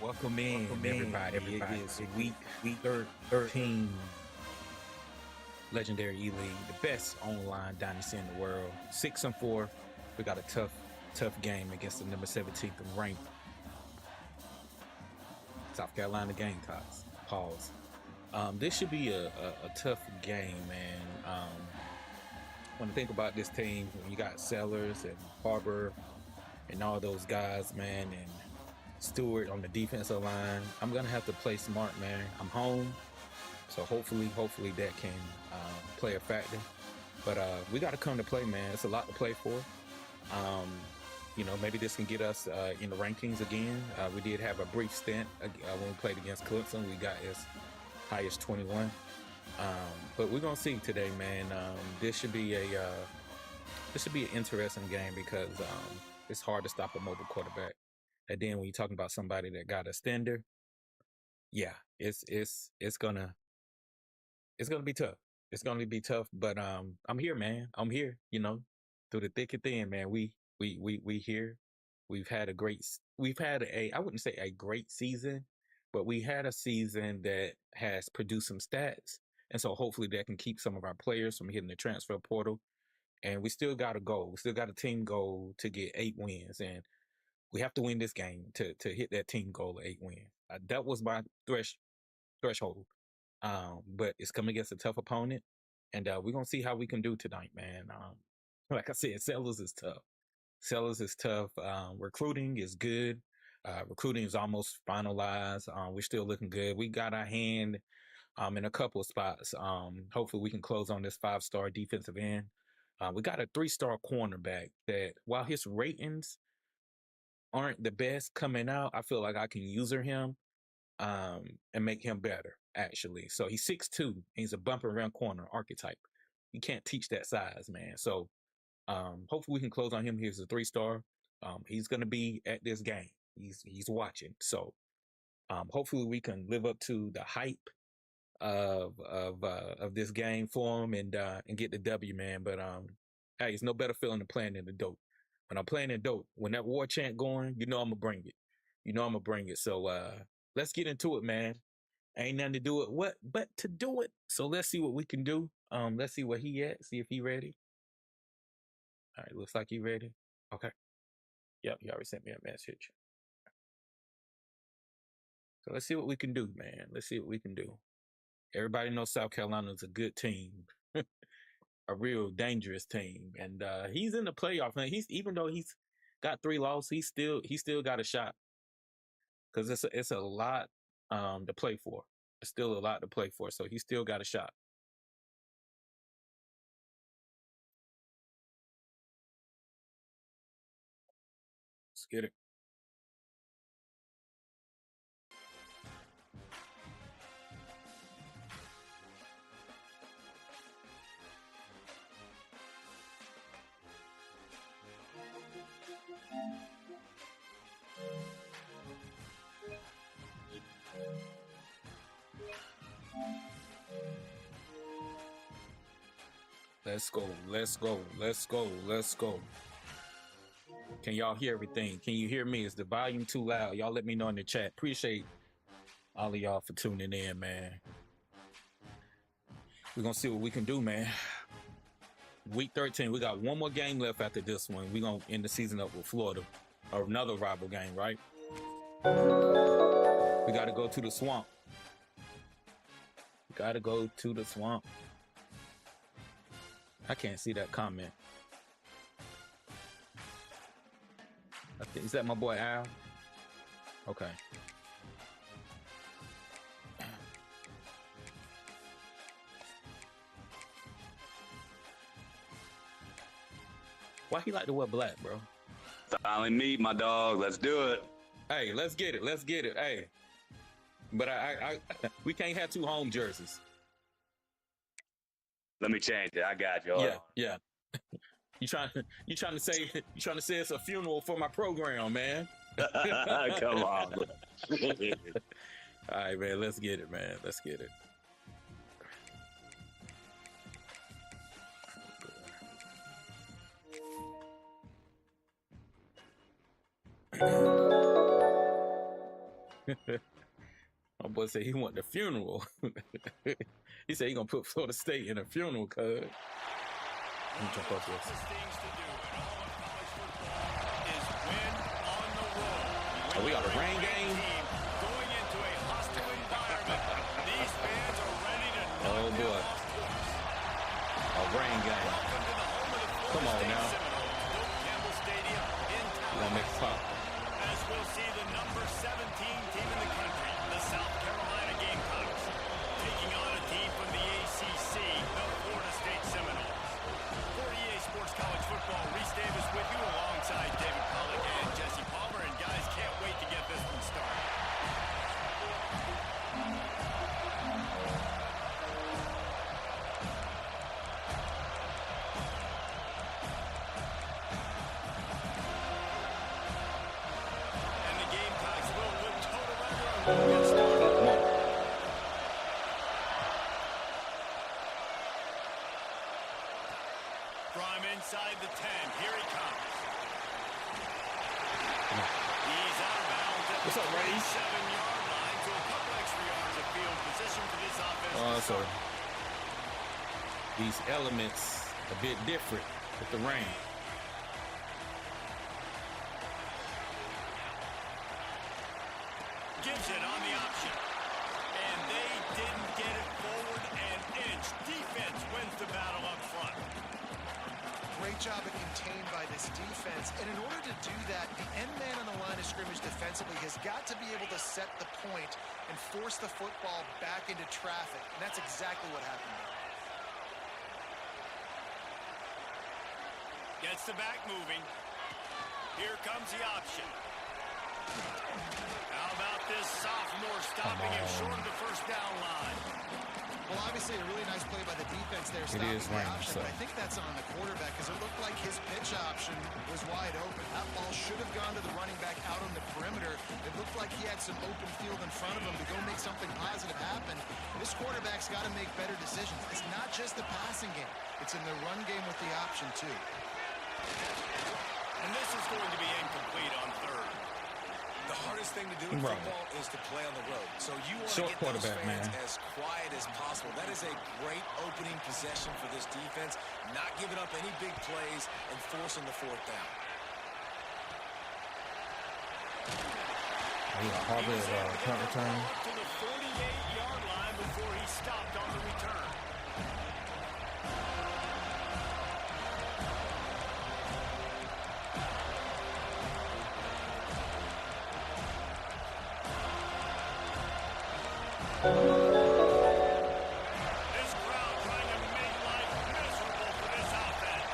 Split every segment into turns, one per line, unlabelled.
Welcome in, everybody. It is week 13, Legendary E-League, the best online dynasty in the world. 6-4. We got a tough game against the number 17th ranked South Carolina Gamecocks. Pause. This should be a tough game, man. When I think about this team, when you got Sellers and Harbor and all those guys, man, and Stewart on the defensive line, I'm gonna have to play smart, man. I'm home, so hopefully that can play a factor. But we got to come to play, man. It's a lot to play for. Maybe this can get us in the rankings again. We did have a brief stint when we played against Clemson. We got as high as 21. But we're gonna see today, man. This should be an interesting game because it's hard to stop a mobile quarterback. And then when you're talking about somebody that got a stender, yeah, it's gonna be tough. It's gonna be tough. But I'm here, man. I'm here. Through the thick and thin, man. We here. We've had I wouldn't say a great season, but we had a season that has produced some stats, and so hopefully that can keep some of our players from hitting the transfer portal. And we still got a goal. We still got a team goal to get 8 wins, and we have to win this game to hit that team goal of 8 wins. That was my threshold. But it's coming against a tough opponent, and we're gonna see how we can do tonight, man. Like I said, Sellers is tough. Recruiting is good. Recruiting is almost finalized. We're still looking good. We got our hand in a couple of spots. Hopefully we can close on this 5-star defensive end. We got a 3-star cornerback that, while his ratings aren't the best coming out, I feel like I can user him and make him better, actually. So he's 6'2". He's a bumper around corner archetype. You can't teach that size, man. So hopefully we can close on him. He's a 3-star. He's going to be at this game. He's watching. So hopefully we can live up to the hype of this game for him and get the W, man. But hey, it's no better feeling than playing in the dope. When I'm playing in dope, when that war chant going, I'm gonna bring it. So let's get into it, man. Ain't nothing to do it but to do it. So let's see what we can do. Let's see where he at. See if he ready. All right, looks like he ready. Okay. Yep, he already sent me a message. So let's see what we can do, man. Let's see what we can do. Everybody knows South Carolina is a good team. A real dangerous team. And he's in the playoff, man. Even though he's got 3 losses, he still got a shot. Because it's a lot to play for. It's still a lot to play for. So he still got a shot. Let's get it. Let's go. Can y'all hear everything? Can you hear me? Is the volume too loud? Y'all let me know in the chat. Appreciate all of y'all for tuning in, man. We're going to see what we can do, man. Week 13, we got one more game left after this one. We're going to end the season up with Florida, or another rival game, right? We got to go to the swamp. I can't see that comment. Is that my boy Al? Okay. Why he like to wear black, bro?
Finally meet my dog. Let's do it.
Hey, let's get it. Hey, but we can't have 2 home jerseys.
Let me change it. I got you.
Yeah. You trying to say it's a funeral for my program, man?
Come on.
All right, man. Let's get it, man. Let's get it. My boy said he want the funeral. He said he gonna put Florida State in a funeral, cuz. Let me jump off this. Oh, we got a rain game.
Going into a hostile environment. These fans are ready to
Oh boy. A rain game. Come on now. We're gonna make it pop.
As we'll see the number 17 team in the country, the South Carolina Gamecocks, taking on a team from the ACC, the Florida State Seminoles. For EA Sports College Football, Reese Davis with you alongside David Pollack and Jesse Palmer. And guys, can't wait to get this one started. And the Gamecocks will put total pressure on who gets started.
Come on.
From inside the 10, here he comes. He's out of bounds at
What's
the
up, Ray?
37-yard line, so a couple extra yards of field position for this offense.
So these elements a bit different with the rain.
Gives it on the option. And they didn't get it forward an inch. Defense wins the battle up front.
Great job at contained by this defense. And in order to do that, the end man on the line of scrimmage defensively has got to be able to set the point and force the football back into traffic. And that's exactly what happened there.
Gets the back moving. Here comes the option. How about this sophomore stopping him short of the first down line?
Well, obviously a really nice play by the defense there,
It
stopping
is
the
raining,
option.
so.
But I think that's on the quarterback because it looked like his pitch option was wide open. That ball should have gone to the running back out on the perimeter. It looked like he had some open field in front of him to go make something positive happen. This quarterback's got to make better decisions. It's not just the passing game. It's in the run game with the option, too.
And this is going to be incomplete on third.
The hardest thing to do in
Right.
football is to play on the road. So you want
Short
to get those
quarterback,
fans
man.
as quiet as possible. That is a great opening possession for this defense. Not giving up any big plays and forcing the fourth down.
Harvard punt return.
To the 48-yard line before he stopped on the return. This crowd trying to make life miserable for this offense.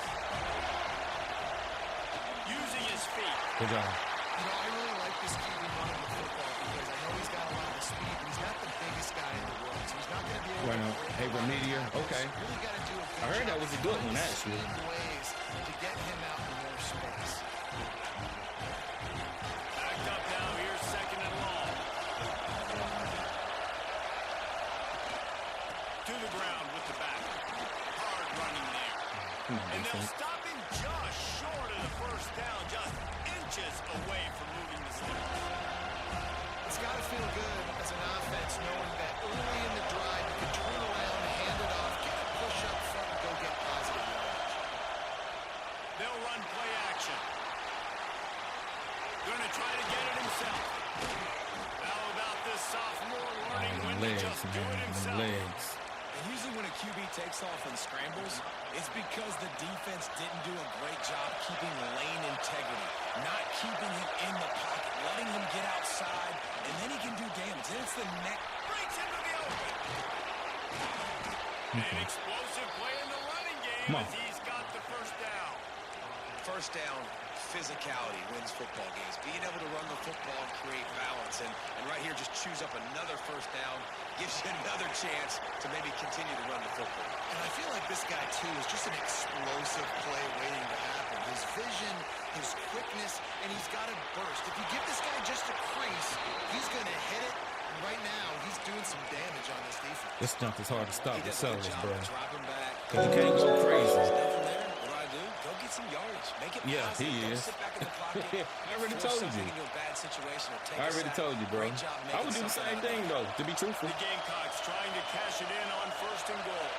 Using his feet.
Good job.
You know, I really like this QB running the football because I know he's got a lot of speed, but he's not the biggest guy in the world, so he's not going to be able
Well,
to...
Abram Meteor, okay.
Really got to do a good
I heard
job
that was a good one,
finding
actually.
scheme ways to get him out in more space.
Backed up now. Here's second and long. To the ground with the back. Hard running there.
Come on,
And they'll
defense.
stop him just short of the first down, just inches away from moving the sticks.
It's got to feel good as an offense knowing that early in the drive you can turn around, hand it off, get a push up front, and go get positive yardage.
They'll run play action. Going to try to get it himself. How about this sophomore learning
Them
when to
legs,
just do it
man. Them
himself?
legs.
And usually when a QB takes off and scrambles, it's because the defense didn't do a great job keeping lane integrity, not keeping him in the pocket, letting him get outside, and then he can do damage. Then it's the neck.
Breaks into the open. An explosive play in the running game
Come on.
as he's got the first down.
First down, physicality wins football games. Being able to run the football and create balance. And right here, just choose up another first down, gives you another chance to maybe continue to run the football.
And I feel like this guy, too, is just an explosive play waiting to happen. His vision, his quickness, and he's got a burst. If you give this guy just a crease, he's going to hit it. And right now, he's doing some damage on this defense.
This jump is hard to stop
He
the
does a good
sellers,
job
bro.
of dropping back.
Because you can't go crazy.
There's nothing there. What do? Go get some yardage. Make it
Yeah,
positive.
he
Don't
is.
sit back in the pocket.
I already
Force
told
something
you.
into a bad situation or take
I
a
already
sack.
told you, bro.
Great job
I would do
making
the
something
same
out of
thing,
that.
though, to be truthful.
The Gamecocks trying to cash it in on 1st and goal.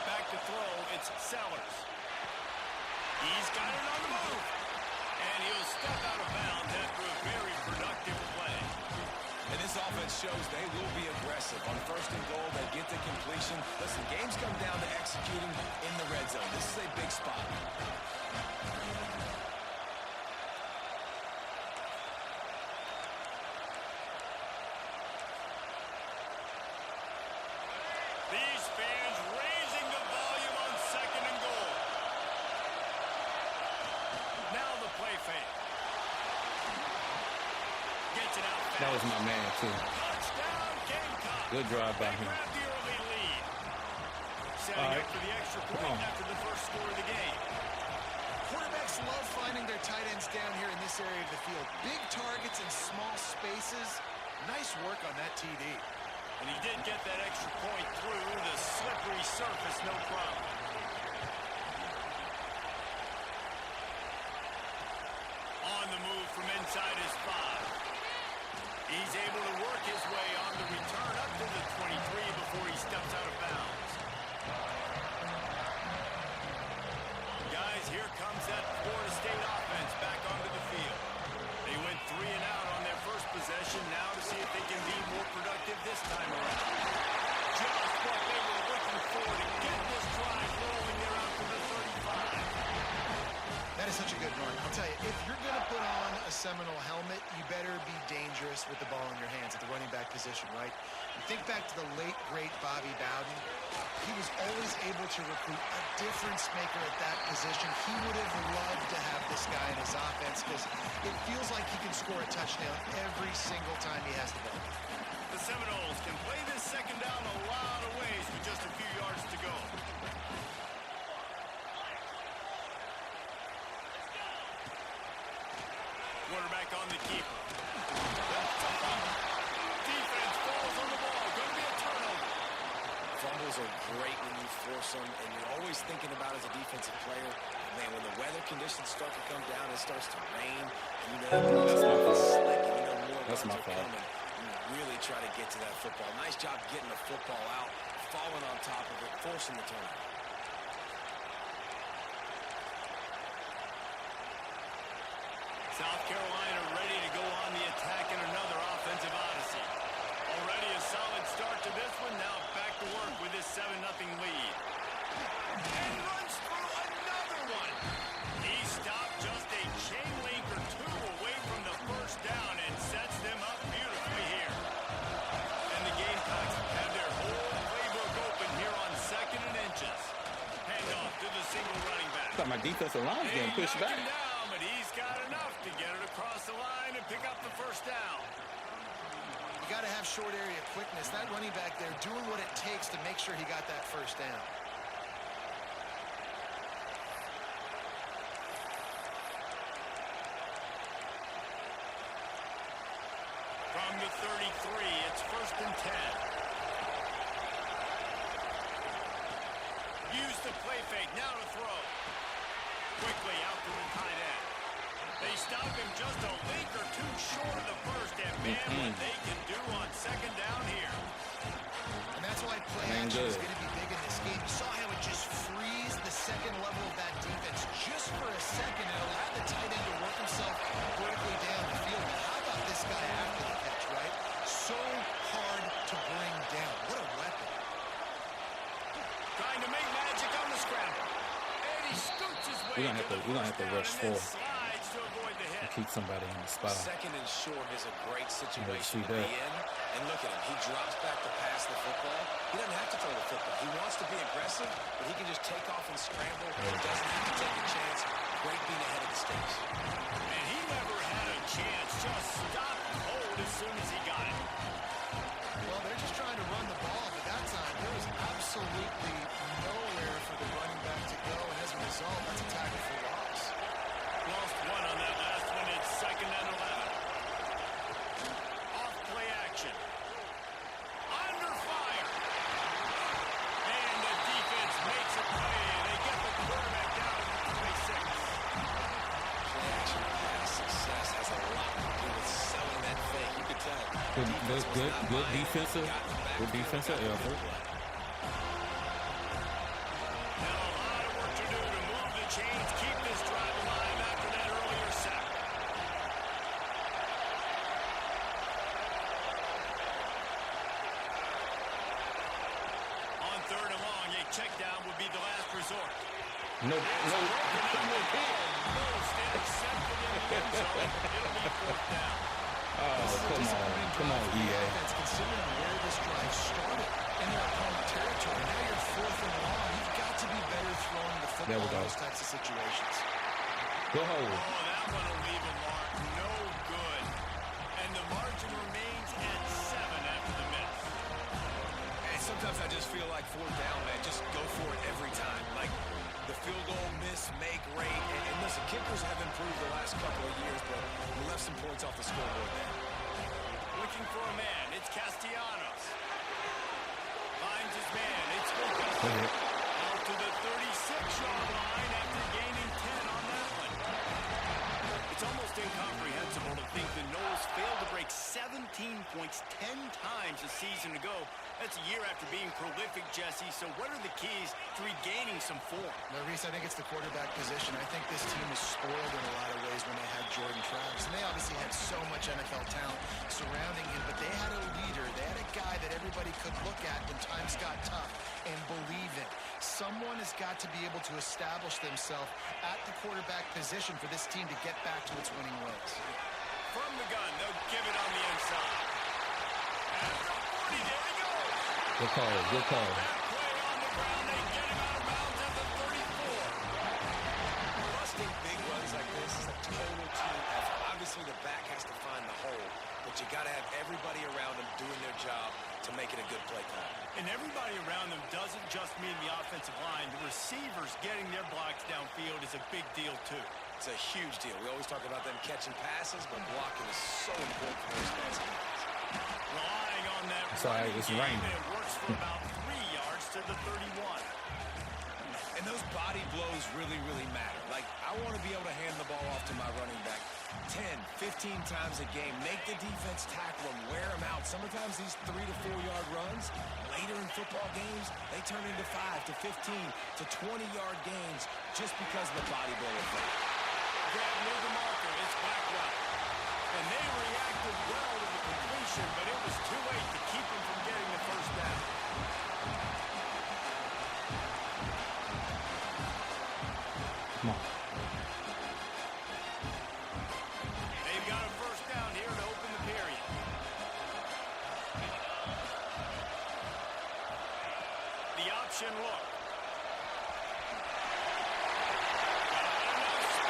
Back to throw, it's Sellers. He's got it on the move. And he'll step out of bounds after a very productive play.
And this offense shows they will be aggressive. On 1st and goal, they get the completion. Listen, games come down to executing in the red zone. This is a big spot.
These fans raising the volume on 2nd and goal. Now the play fake. Gets it out fast.
That was my man, too.
Touchdown, Gamecocks.
Good drive by
They
him.
grab the early lead. Setting
All right.
up for the extra
Come
point
on.
after the first score of the game.
Quarterbacks love finding their tight ends down here in this area of the field. Big targets in small spaces. Nice work on that TD.
And he did get that extra point through the slippery surface, no problem. On the move from inside his 5. He's able to work his way on the return up to the 23 before he steps out of bounds. Guys, here comes that Florida State offense back onto the field. They went 3 and out on their first possession. Now to see if they can be more productive this time around. Just what they were looking for to get this drive rolling there out to the 35.
That is such a good run. I'll tell you, if you're going to put on a Seminole helmet, you better be dangerous with the ball in your hands at the running back position, right? You think back to the late, great Bobby Bowden. He was always able to recruit a difference maker at that position. He would have loved to have this guy in his offense because it feels like he can score a touchdown every single time he has the ball.
The Seminoles can play this second down a lot of ways with just a few yards to go. Quarterback on the keeper. Defense falls on the ball. Going to be a turnover.
Fumbles are great when you force them, and you're always thinking about as a defensive player, man, when the weather conditions start to come down, it starts to rain, and you know
That's my fault.
slick, and you know more
That's
runs
my
are
fault.
coming. You really try to get to that football. Nice job getting the football out, falling on top of it, forcing the turnover.
South Carolina ready to go on the attack in another offensive odyssey. Already a solid start to this one. Now back to work with this 7-0 lead. And runs through another one. He stopped just a chain link or 2 away from the first down and sets them up beautifully here. And the Gamecocks have their whole playbook open here on 2nd and inches. Handoff to the single running back.
Thought my defensive line was getting pushed back.
Knocked him down, but he's got enough to get it across the line and pick up the first down.
You got to have short area quickness. That running back there doing what it takes to make sure he got that first down.
From the 33, it's 1st and 10. Use the play fake, now to throw. Quickly out to the tight end. They stop him just a link or 2 short of the first, and man, what they can do on 2nd down here.
And that's why play
Man,
action is
good.
going to be big in this game. You saw how it just frees the second level of that defense just for a second and allowed the tight end to work himself vertically down the field. But how about this guy after the catch, right? So hard to bring down. What a weapon.
Trying to make magic on the scramble. And he scoots his way
We're gonna have to
down
rush
and then
forward.
slides to avoid the hit.
Keep somebody in the spot.
2nd and short is a great
see
situation to be
that.
in. And look at him. He drops back to pass the football. He doesn't have to throw the football. He wants to be aggressive, but he can just take off and scramble. He doesn't have to take a chance. Great being ahead of the stakes.
And he never had a chance. Just stopped cold as soon as he got it.
Well, they're just trying to run the ball, but that time there was absolutely nowhere for the running back to go. And as a result, that's a tackle for loss.
Lost 1 on that last one. It's 2nd and 11.
defense was not
good
buying it.
defensive,
Got in the
good
backfield,
defensive
got
effort.
Now a lot of work to do to move the chains, keep this drive alive after that earlier sack. On 3rd and long, a check down would be the last resort.
No, no.
Most intercepted in the end zone. It'll be 4th down.
Oh, come on,
the
EA.
offense, considering where this drive started in their opponent territory. Now you're 4th and long. You've got to be better throwing the
There we
football
go.
in those types of situations.
Go hold.
Oh, that one will leave a mark. No good. And the margin remains at 7 after the miss.
And sometimes I just feel like 4th down, man, just go for it every time. Like the field goal, miss, make, rate. And listen, kickers have improved the last couple of years, but we left some points off the scoreboard there.
Looking for a man. It's Castellanos. Finds his man. It's Lucas.
Okay.
Out to the 36-yard line after gaining 10 on that one. It's almost incomprehensible to think the Noles failed to break 17 points 10 times a season ago. That's a year after being prolific, Jesse. So what are the keys to regaining some form?
Now, Reese, I think it's the quarterback position. I think this team was spoiled in a lot of ways when they had Jordan Travis. And they obviously had so much NFL talent surrounding him, but they had a leader. They had a guy that everybody could look at when times got tough and believe in. Someone has got to be able to establish themselves at the quarterback position for this team to get back to its winning ways.
From the gun, they'll give it on the inside. After 40, there he goes.
Good call. Good call.
That play on the ground, they get him out of bounds at the 34.
Busting big runs like this is a total team effort. Obviously, the back has to find the hole, but you got to have everybody around them doing their job to make it a good play call.
And everybody around them doesn't just mean the offensive line. The receivers getting their blocks downfield is a big deal, too.
It's a huge deal. We always talk about them catching passes, but blocking is so important for those guys.
Relying on that
Sorry,
running
it's
game,
raining.
and it works for about 3 yards to the 31.
And those body blows really, really matter. Like, I want to be able to hand the ball off to my running back 10, 15 times a game. Make the defense tackle them, wear them out. Sometimes these 3 to 4 yard runs, later in football games, they turn into 5 to 15 to 20-yard gains just because of the body blow effect.
Grab near the marker. It's back right. And they reacted well to the completion, but it was too late to keep him from getting the first down.
Come on.
They've got a first down here to open the period. The option look.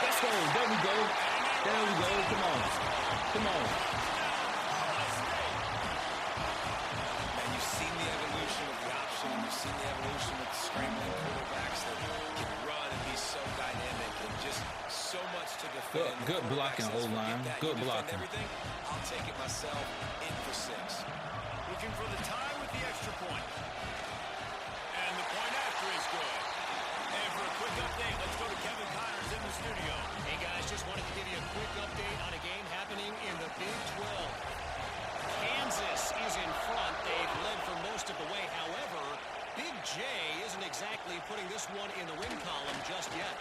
Let's go. There we go. There we go. Come on. Come on.
And you've seen the evolution of the option. You've seen the evolution of scrambling quarterbacks that can run and be so dynamic and just so much to defend.
Good blocking,
Quarterbacks, let's
O-line.
forget that.
Good
You defend
blocking.
everything. I'll take it myself. In for 6.
Looking for the tie with the extra point. And the point after is good. And for a quick update, let's go to Kevin Connors in the studio.
Hey guys, just wanted to give you a quick update on a game happening in the Big 12. Kansas is in front. They've led for most of the way. However, Big J isn't exactly putting this one in the win column just yet.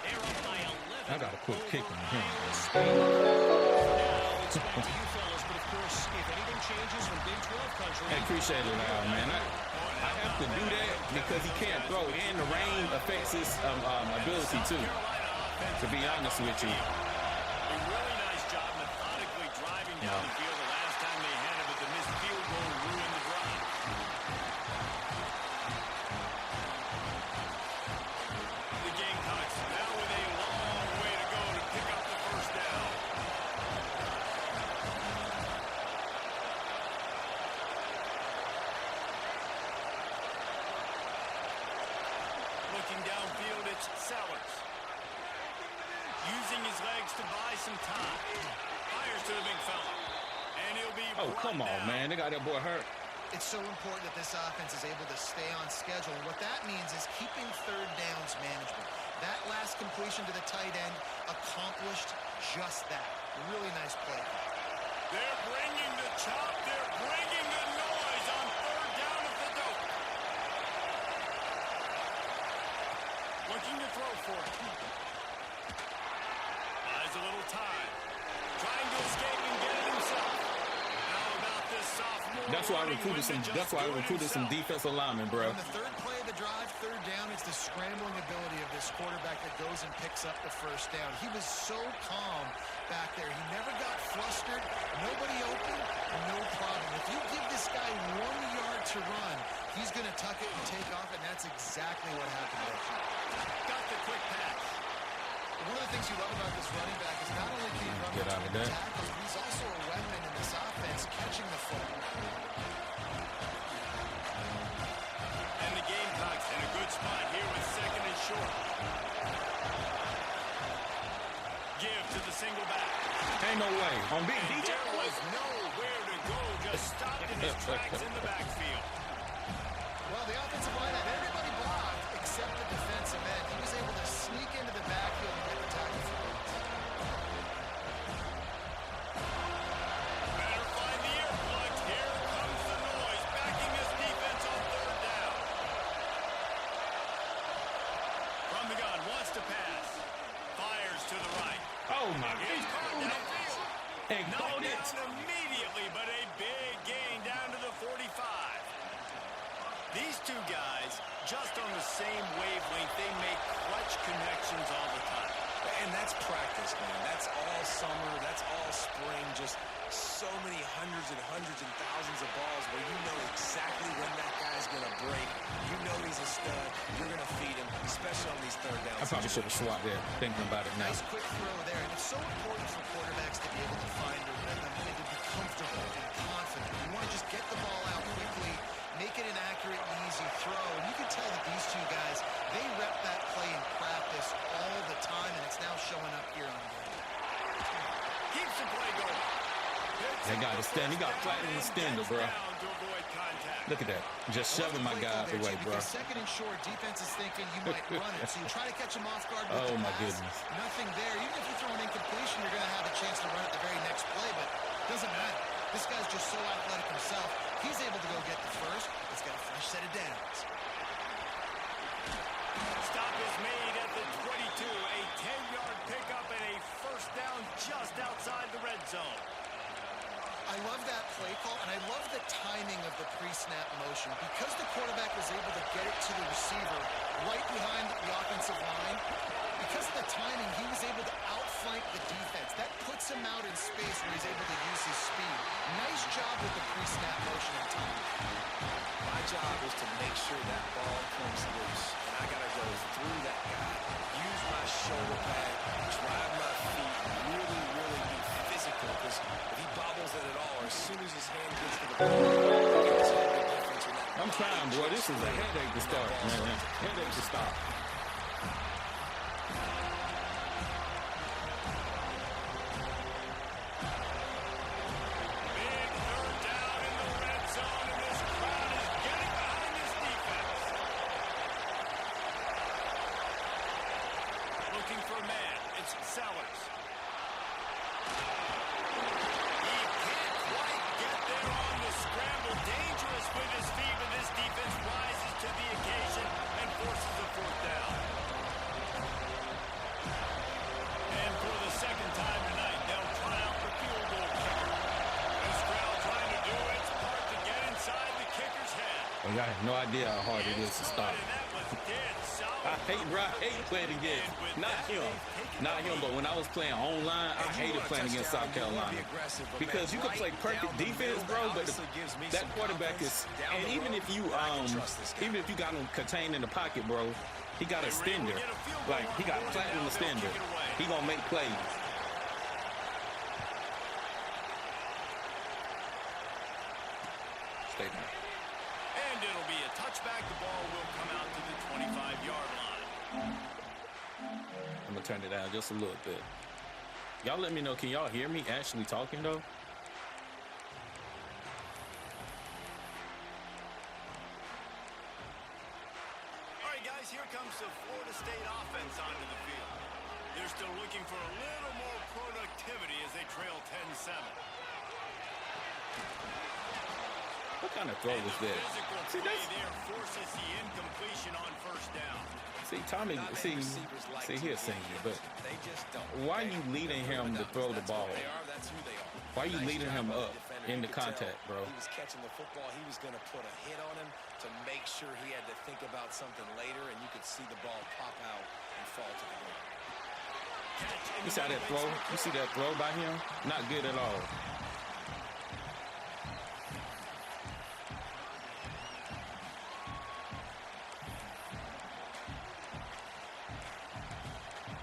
They're up by 11.
I got a quick kick on him.
Iowa State. Now it's back to you fellas, but of course, if anything changes from Big 12 country...
I appreciate it, Al, man. I have to do that because he can't throw, and the rain affects his ability too. To be honest with you.
A really nice job methodically driving down the field the last time they had it, but the missed field goal ruined the drive. The Gamecocks now with a long way to go to pick up the first down. Looking downfield, it's Sellers. Using his legs to buy some time. Fires to the big fella. And he'll be
Oh, come on,
brought down.
man. They got that boy hurt.
It's so important that this offense is able to stay on schedule. And what that means is keeping third downs manageable. That last completion to the tight end accomplished just that. Really nice play.
They're bringing the chop. They're bringing the noise on third down at the dope. Looking to throw for it. Buys a little time. Trying to escape and get it himself. How about this sophomore?
That's why I recruited some defensive linemen, bro.
On the third play of the drive, third down, it's the scrambling ability of this quarterback that goes and picks up the first down. He was so calm back there. He never got flustered. Nobody open, no problem. If you give this guy 1 yard to run, he's going to tuck it and take off, and that's exactly what happened there.
Got the quick pass.
One of the things you love about this running back is not only can he run between the tackles, but he's also a weapon in this offense, catching the football.
And the Gamecocks in a good spot here with second and short. Give to the single back.
Ain't no way. On big
And
DJ.
there was nowhere to go. Just stopped in his tracks in the backfield.
Well, the offensive line had everybody blocked except the defensive end. He was able to sneak into the backfield and get the tackle for once.
Better find the earplugs. Here comes the noise, backing this defense on third down. From the gun, wants to pass. Fires to the right.
Oh my
He's caught
God.
downfield.
And
Knocked
called it.
down immediately, but a big gain down to the 45. These two guys, just on the same wavelength, they make clutch connections all the time.
And that's practice, man. That's all summer. That's all spring. Just so many hundreds and thousands of balls where you know exactly when that guy's going to break. You know he's a stud. You're going to feed him, especially on these third downs.
I probably should have swapped there, thinking about it now.
Nice quick throw there, and it's so important for quarterbacks to be able to find a rhythm and to be comfortable and confident. You want to just get the ball out quickly, make it an accurate and easy throw. And you can tell that these two guys, they rep that play in practice all the time, and it's now showing up here on the game.
Keeps the play going.
They got to stand. He got flat in the stender, bro. Look at that. Just shoving my guy out the way, bro.
Second and short, defense is thinking you might run it. So you try to catch him off guard with
Oh,
the
my
pass.
goodness.
Nothing there. Even if you throw an incompletion, you're going to have a chance to run it the very next play, but it doesn't matter. This guy's just so athletic himself. He's able to go get the first. He's got a fresh set of downs.
Stop is made at the 22. A 10-yard pickup and a first down just outside the red zone.
I love that play call, and I love the timing of the pre-snap motion. Because the quarterback was able to get it to the receiver right behind the offensive line, because of the timing, he was able to outflank the defense. That puts him out in space where he's able to use his speed. Nice job with the pre-snap motion and timing.
My job is to make sure that ball comes loose. And I got to go through that guy, use my shoulder pad, drive my feet, really, really be physical. Because if he bobbles it at all, or as soon as his hand gets to the ball, it's a big difference in that.
I'm trying, boy. This is a headache to start, man. Headache to stop.
Big third down in the red zone, and this crowd is getting behind this defense. Looking for a man. It's Sellers. He can't quite get there on the scramble. Dangerous with his feet, but this defense rises to the occasion and forces a fourth down. And for the second time tonight, they'll try out the field goal kicker. This crowd trying to do its part to get inside the kicker's head.
Well, y'all have no idea how hard it is to stop.
And that was dead solid.
I hate playing against, not him, but when I was playing online, I hated playing against South Carolina. Because you can play perfect defense, bro, but that quarterback is, and even if you got him contained in the pocket, bro, he got a stender. Like, he got flat in the stender. He gonna make plays. Stay there.
And it'll be a touchback. The ball will come out to the 25-yard line.
I'm gonna turn it down just a little bit. Y'all let me know, can y'all hear me actually talking though?
All right, guys, here comes the Florida State offense onto the field. They're still looking for a little more productivity as they trail 10-7.
What kind of throw was that? See, that's...
there forces the incompletion on first down.
See, Tommy, see, he'll sing you, but why are you leading him to throw the ball? Why are you leading him up in the contact, bro?
He was catching the football. He was going to put a hit on him to make sure he had to think about something later, and you could see the ball pop out and fall to the ground.
You saw that throw? You see that throw by him? Not good at all.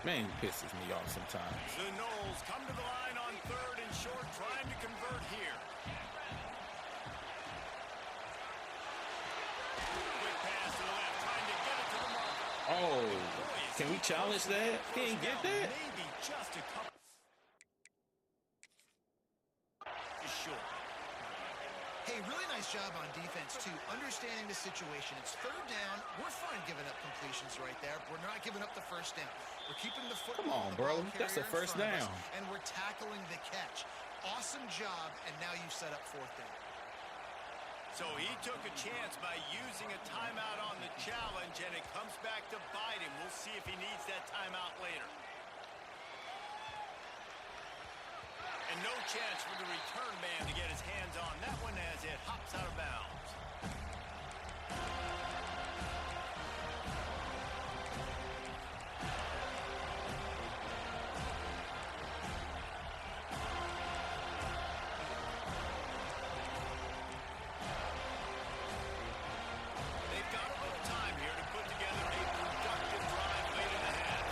Man, he pisses me off sometimes.
The Knowles come to the line on 3rd and short, trying to convert here. Quick pass to the left, trying to get it to the marker.
Oh, can we challenge that? He didn't get that?
Maybe just a couple. Short.
Hey, really nice job on defense, too, understanding the situation. It's 3rd down. We're fine giving up completions right there. We're not giving up the first down. We're keeping the football.
Come on, bro. That's the first down.
And we're tackling the catch. Awesome job, and now you've set up 4th down.
So he took a chance by using a timeout on the challenge, and it comes back to bite him. We'll see if he needs that timeout later. And no chance for the return man to get his hands on that one as it hops out of bounds. They've got a little time here to put together a productive drive late in the half.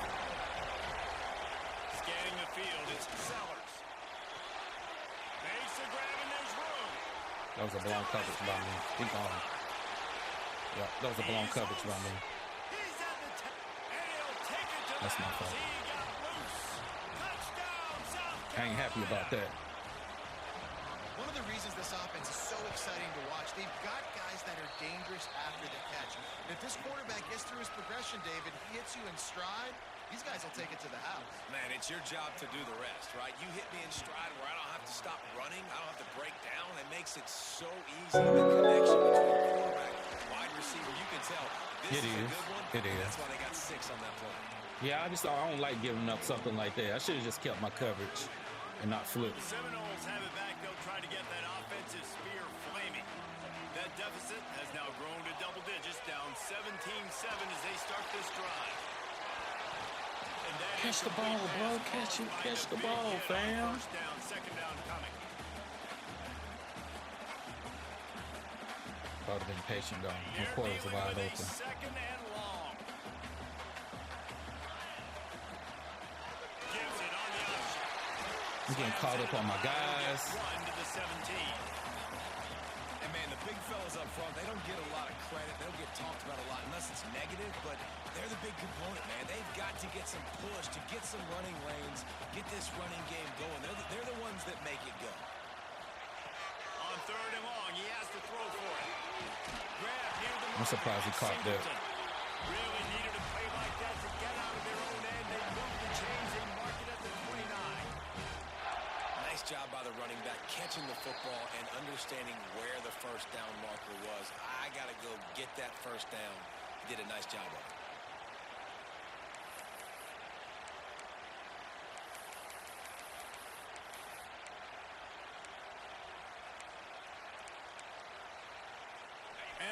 Scanning the field, it's Sellers.
That was a blown coverage by me. Keep on. Yeah, that was a blown coverage by me. That's my fault. I ain't happy about that.
One of the reasons this offense is so exciting to watch, they've got guys that are dangerous after the catch. And if this quarterback gets through his progression, David, he hits you in stride, these guys will take it to the house.
Man, it's your job to do the rest, right? You hit me in stride where I don't have to stop running. I don't have to break down. It makes it so easy. The connection between quarterback and wide receiver, you can tell this is a good one.
It is.
That's why they got 6 on that play.
Yeah, I don't like giving up something like that. I should have just kept my coverage and not flipped.
The Seminoles have it back. They'll try to get that offensive spear flaming. That deficit has now grown to double digits, down 17-7 as they start this drive.
Catch the ball, bro. Catch the ball, fam.
First down, 2nd down coming.
Probably been patient though. My quarters are wide open.
2nd and long. Gives it on the option.
I'm getting caught up on my guys.
Run to the 17.
And man, the big fellas up front, they don't get a lot of credit. They don't get talked about a lot unless it's negative, but they're the big component, man. They've got to get some push, to get some running lanes, get this running game going. They're the ones that make it go.
On 3rd and long, he has to throw for it. Grab near the
I'm surprised he caught that.
Really needed a play like that to get out of their own end. They moved the chains and mark it at the 29.
Nice job by the running back, catching the football and understanding where the first down marker was. I got to go get that first down. He did a nice job of it.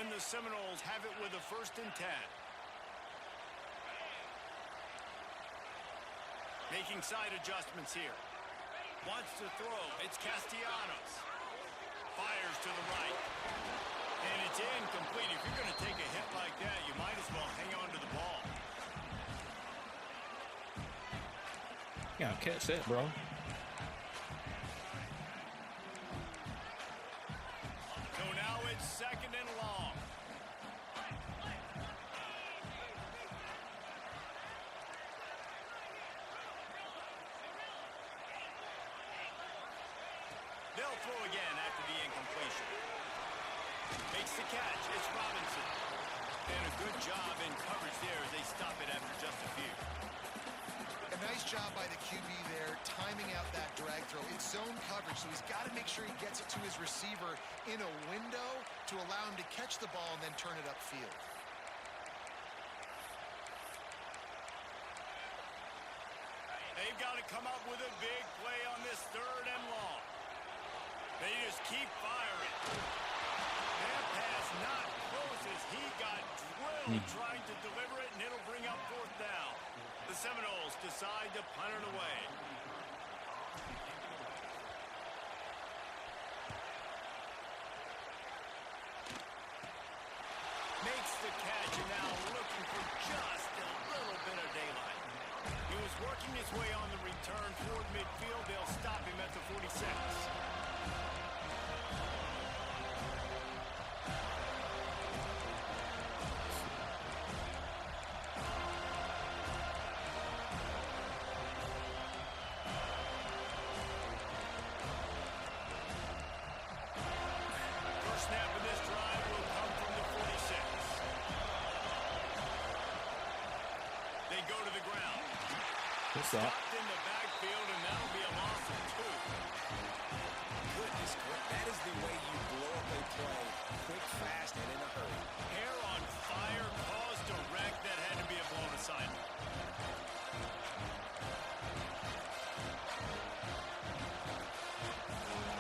And the Seminoles have it with a 1st and 10. Making side adjustments here. Wants to throw. It's Castellanos. Fires to the right. And it's incomplete. If you're going to take a hit like that, you might as well hang on to the ball.
Yeah, catch that, bro.
So now it's 2nd and long. They'll throw again after the incompletion. Makes the catch. It's Robinson. And a good job in coverage there as they stop it after just a few.
A nice job by the QB there, timing out that drag throw. It's zone coverage, so he's got to make sure he gets it to his receiver in a window to allow him to catch the ball and then turn it upfield.
They've got to come up with a big play on this 3rd and long. They just keep firing. That pass not close as he got drilled trying to deliver it, and it'll bring up 4th down. The Seminoles decide to punt it away. Makes the catch, and now looking for just a little bit of daylight. He was working his way on the return toward midfield. They'll stop him at the 46. First snap of this drive will come from the 46. They go to the ground.
What's up?
Stopped in the backfield, and that'll be a loss of 2.
Goodness, that is the way you blow up a play. Quick, fast, and in a hurry.
Hair on fire caused a wreck that had to be a blown assignment.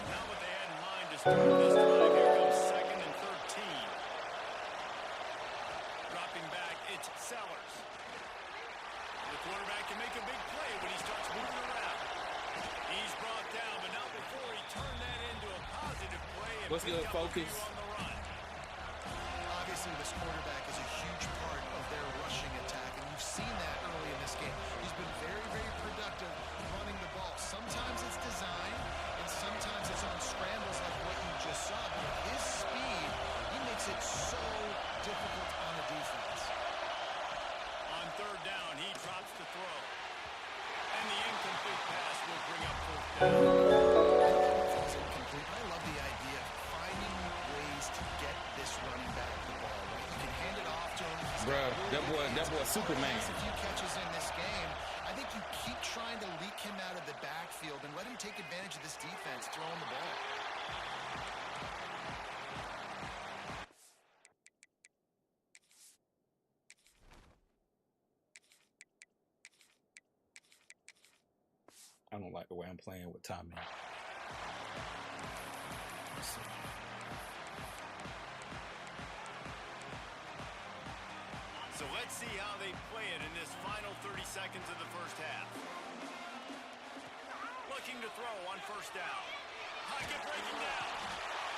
Not what they had in mind to start this drive. Here comes 2nd and 13. Dropping back, it's Sellers. The quarterback can make a big play when he starts moving around. He's brought down, but not before he turned that into a positive play.
What's good, Focus?
On the run.
Obviously, this quarterback is a huge part of their rushing attack, and you've seen that early in this game. He's been very, very productive running the ball. Sometimes it's design, and sometimes it's on scrambles like what you just saw. But his speed, he makes it so difficult on the defense.
On 3rd down, he drops the throw. And the incomplete pass will bring up 4th down.
It's incomplete. I love the idea of finding ways to get this running back the ball. Right? You can hand it off to him.
Bruh, that boy Superman.
A few catches in this game. I think you keep trying to leak him out of the backfield and let him take advantage of this defense throwing the ball.
I don't like the way I'm playing with Tommy.
So let's see how they play it in this final 30 seconds of the first half. Looking to throw on 1st down. Pocket breaking down.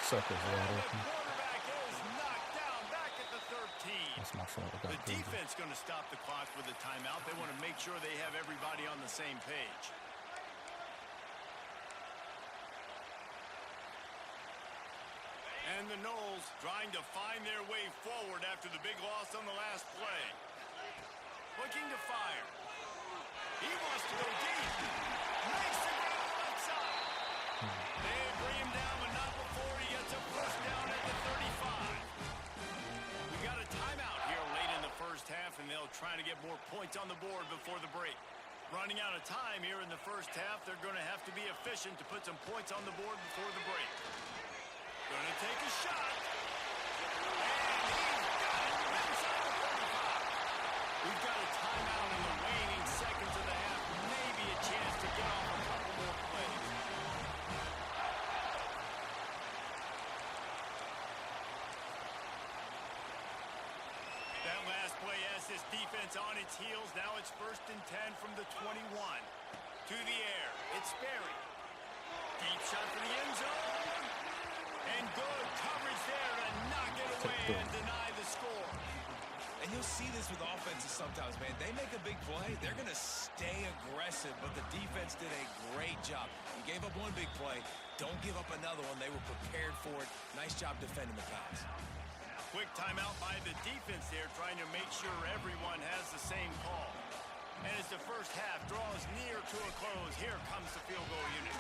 Suckers wide
And the
open.
quarterback is knocked down back at the 13.
That's my fault. I got
The
crazy.
defense going to stop the clock with a timeout. They want to make sure they have everybody on the same page. And the Noles trying to find their way forward after the big loss on the last play. Looking to fire. He wants to go deep. Makes the grab left side. They bring him down, but not before he gets a 1st down at the 35. We got a timeout here late in the first half, and they'll try to get more points on the board before the break. Running out of time here in the first half, they're going to have to be efficient to put some points on the board before the break. Gonna take a shot. And he's got it inside the 45. We've got a timeout in the waning seconds of the half. Maybe a chance to get off a couple more plays. That last play has this defense on its heels. Now it's 1st and 10 from the 21. To the air. It's Sperry. Deep shot for the end zone. And good coverage there to knock it away and deny the score.
And you'll see this with offenses sometimes, man. They make a big play, they're going to stay aggressive, but the defense did a great job. You gave up one big play, don't give up another one. They were prepared for it. Nice job defending the pass.
Quick timeout by the defense there, trying to make sure everyone has the same call. And as the first half draws near to a close, here comes the field goal unit.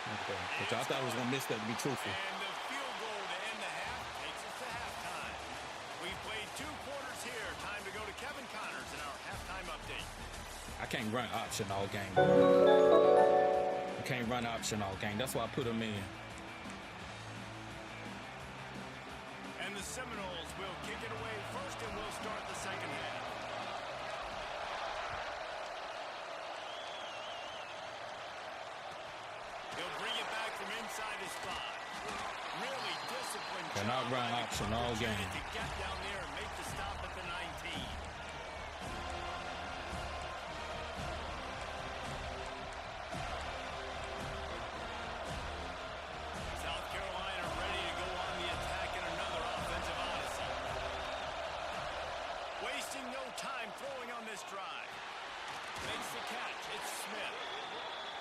Okay. Which I thought I was going to miss that to be truthful.
And the field goal to end the half takes us to halftime. We've played 2 quarters here. Time to go to Kevin Connors in our halftime update.
I I can't run option all game. I can't run option all game. That's why I put him in.
And the Seminoles will kick it away first, and we'll start the second half. He'll bring it back from inside his 5. Really disciplined.
Cannot run option all game.
To get down there and make the stop at the 19. South Carolina ready to go on the attack in another offensive odyssey. Wasting no time throwing on this drive. Makes the catch. It's Smith.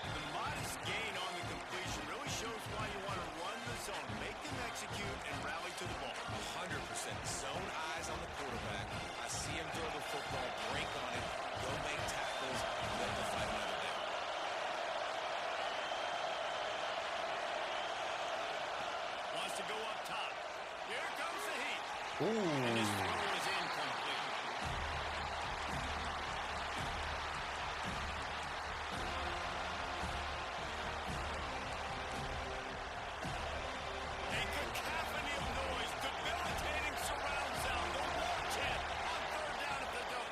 The modest gain on the completion really shows why you want to run the zone, make them execute, and rally to the ball.
100% zone eyes on the quarterback. I see him throw the football, break on it, go make tackles, and let the fight another down.
Wants to go up top. Here comes the heat.
Ooh.
And his throw is incomplete. A cacophony of noise, debilitating surround sound. The war chant on third down at the dope.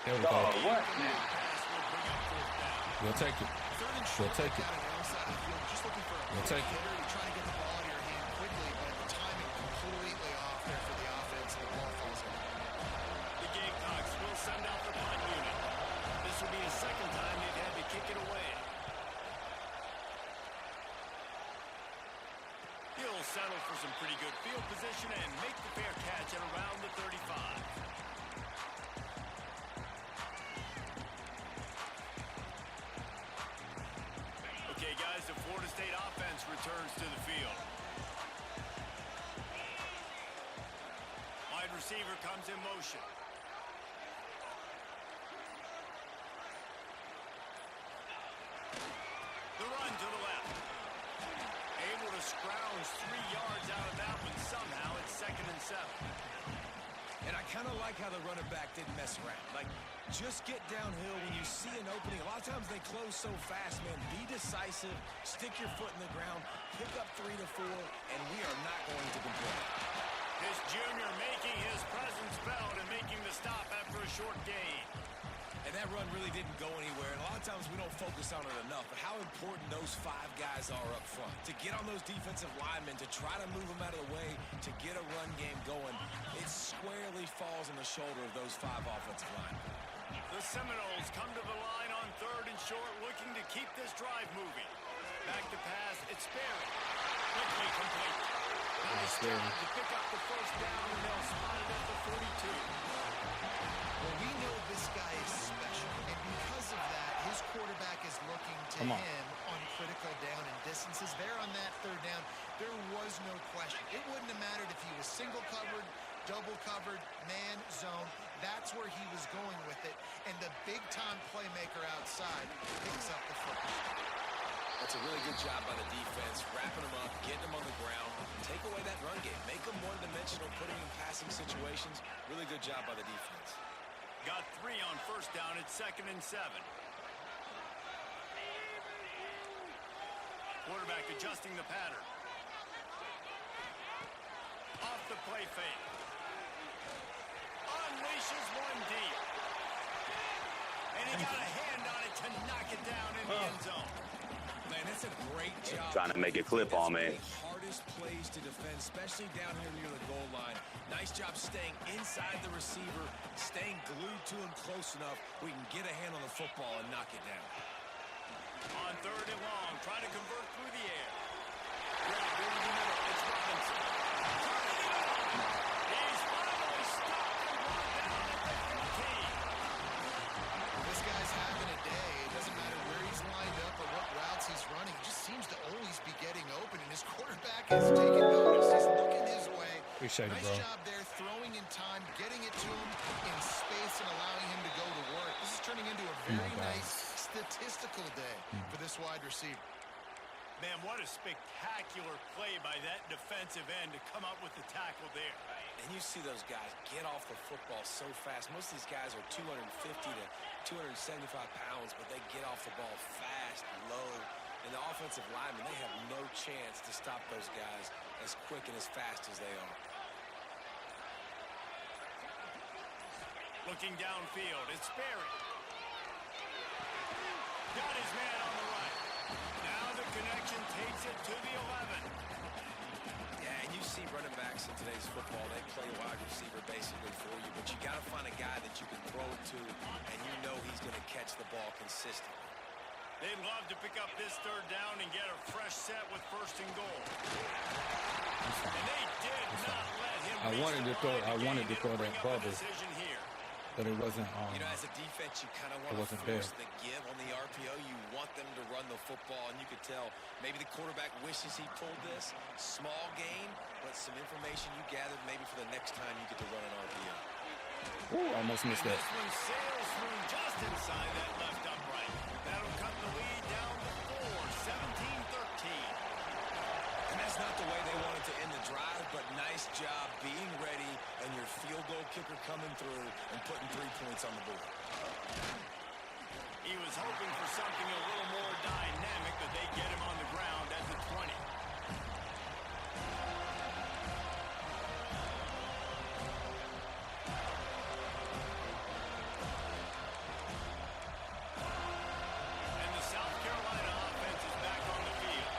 There we go.
Oh, what?
Pass will bring up fourth down.
We'll take it.
Third and
We'll
short,
take it.
down on the outside of the field, just looking for a
We'll
quick
take it.
hitter. You're trying to get the ball out of your hand quickly, but the timing completely off there for the offense. The ball falls in.
The Gamecocks will send out the punt unit. This will be the second time they've had to kick it away. He'll settle for some pretty good field position and make the fair catch at around the 35. Okay, guys, the Florida State offense returns to the field. Wide receiver comes in motion. The run to the left. Able to scrounge 3 yards out of that one somehow. It's 2nd and 7.
And I kind of like how the running back didn't mess around. Like, just get downhill when you see an opening. A lot of times they close so fast, man. Be decisive, stick your foot in the ground, pick up 3 to 4, and we are not going to complain.
This junior making his presence felt and making the stop after a short gain.
And that run really didn't go anywhere. And a lot of times we don't focus on it enough. But how important those 5 guys are up front. To get on those defensive linemen, to try to move them out of the way, to get a run game going. It squarely falls on the shoulder of those 5 offensive linemen.
The Seminoles come to the line on 3rd and short, looking to keep this drive moving. Back to pass, it's Sperry. Quickly complete. Nice job to pick up the first down, and they'll spot it at the 42.
Well, we know this guy is special, and because of that, his quarterback is looking to him on critical down and distances. There on that 3rd down, there was no question. It wouldn't have mattered if he was single covered, double covered, man, zone. That's where he was going with it, and the big-time playmaker outside picks up the first.
That's a really good job by the defense, wrapping them up, getting them on the ground, take away that run game, make them one-dimensional, putting them in passing situations. Really good job by the defense.
Got 3 on first down. It's 2nd and 7. Quarterback adjusting the pattern. Off the play fake. Unleashes one deep. And he got a hand on it to knock it down in the end zone.
Man, that's a great job.
Trying to make it clip on me.
That's one of the hardest plays to defend, especially down here near the goal line. Nice job staying inside the receiver, staying glued to him close enough we can get a hand on the football and knock it down.
On 3rd and long, trying to convert through the air. Great, over the middle. It's Robinson. He's finally stopped and brought down at the 15.
This guy's having a day. It doesn't matter where he's lined up or what routes he's running. He just seems to always be getting open, and his quarterback is taking notice. He's looking his way.
Appreciate it,
nice
bro.
job there, throwing in time, getting it to him in space, and allowing him to go to work. This is turning into a very nice statistical day for this wide receiver.
Man, what a spectacular play by that defensive end to come up with the tackle there.
And you see those guys get off the football so fast. Most of these guys are 250 to 275 pounds, but they get off the ball fast, low. And the offensive linemen, they have no chance to stop those guys as quick and as fast as they are.
Looking downfield, it's Sperry. Got his man on the right. Now the connection takes it to the 11.
Yeah, and you see running backs in today's football, they play wide receiver basically for you, but you got to find a guy that you can throw it to, and you know he's going to catch the ball consistently.
They'd love to pick up this third down and get a fresh set with first and goal. And they did not let him
I wanted to throw that bubble,
here.
but it wasn't
You know, as a defense, you kind of want to force the give on the RPO. You want them to run the football, and you could tell maybe the quarterback wishes he pulled this. Small gain, but some information you gathered maybe for the next time you get to run an RPO.
Ooh, almost missed that.
This one sails through just inside that left upright. That'll cut the lead down to 4, 17-13.
And that's not the way they wanted to end the drive, but nice job being ready and your field goal kicker coming through and putting 3 points on the board.
He was hoping for something a little more dynamic, but they get him on the ground at the 20. And the South Carolina offense is back on the field.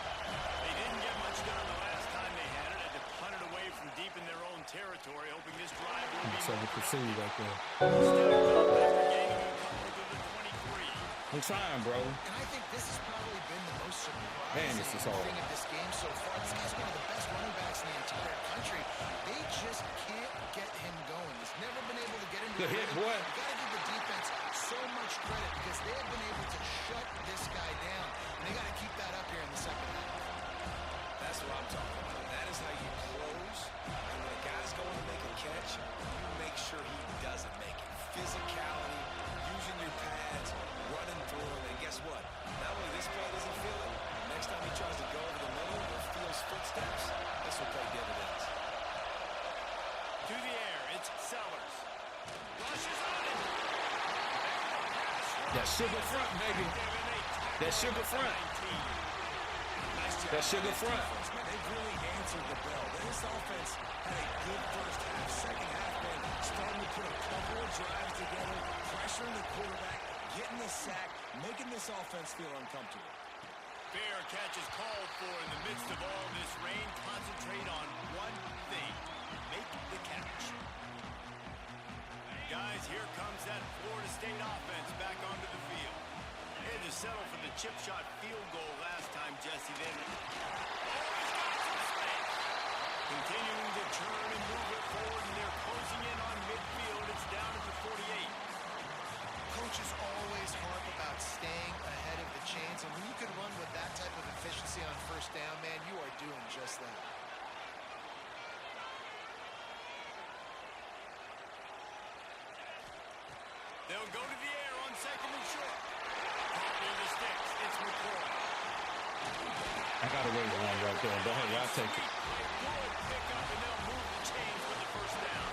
They didn't get much done the last time they had it. Had to punt it away from deep in their own territory, hoping this drive will be
So we can see right there.
Instead of after gaining a couple to the 23.
I'm trying, bro.
And I think this has probably been the most surprising
Man, this is hard.
thing of this game so far. This guy's one of the best running backs in the entire country. They just can't get him going. He's never been able to get into
Good
the
hit,
rhythm.
boy.
You got to give the defense so much credit because they have been able to shut this guy down. And they got to keep that up here in the second half.
That's what I'm talking about. That is how you close. And when a guy's going to make a catch, you make sure he doesn't make it. Physicality, using your pads, running through him. And guess what? Not only this play doesn't feel it, next time he tries to go over the middle or feels footsteps, this will pay dividends.
To the air, it's Sellers. Rushes on him.
That sugar front, baby. That sugar front.
Nice job.
That sugar front.
Man, they've really answered the bell. This offense had a good first half. Second half, man, starting to put a couple of drives together, pressuring the quarterback, getting the sack, making this offense feel uncomfortable.
Fair catch is called for in the midst of all this rain. Concentrate on one thing. Make the catch. Guys, here comes that Florida State offense back onto the field. They had to settle for the chip shot field goal last time, Jesse. Then always got some space. Continuing to turn and move it forward, and they're closing in on midfield. It's down at the 48.
Coaches always harp about staying ahead of the chains, and when you can run with that type of efficiency on first down, man, you are doing just that.
They'll go to the air on second and short. Caught near the sticks. It's McCoy.
I gotta wait one right there. But hey, I'll take it.
Good pickup, and they'll move the chains with the first down.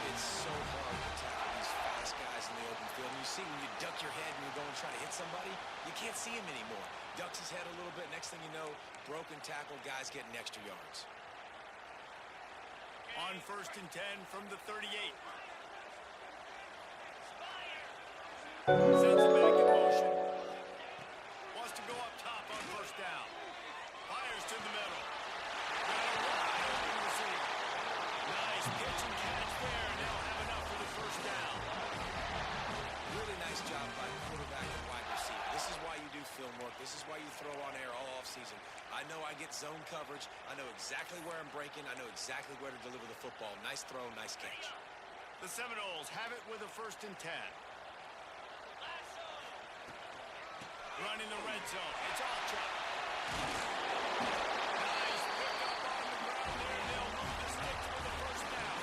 It's so hard to tackle these fast guys in the open field. And you see when you duck your head and you're going to try to hit somebody, you can't see him anymore. Ducks his head a little bit. Next thing you know, broken tackle, guys getting extra yards.
On first and 10 from the 38. Sends it back in motion. Wants to go up top on first down. Fires to the middle. Got a wide open receiver. Nice pitch and catch there, and they'll have enough for the first down.
Really nice job by quarterback and wide receiver. This is why you do film work. This is why you throw on air all offseason. I know I get zone coverage. I know exactly where I'm breaking. I know exactly where to deliver the football. Nice throw, nice catch.
The Seminoles have it with a first and 10. Running the red zone. It's Alchuk. Nice pickup on the ground there, and they'll move the sticks for the first down.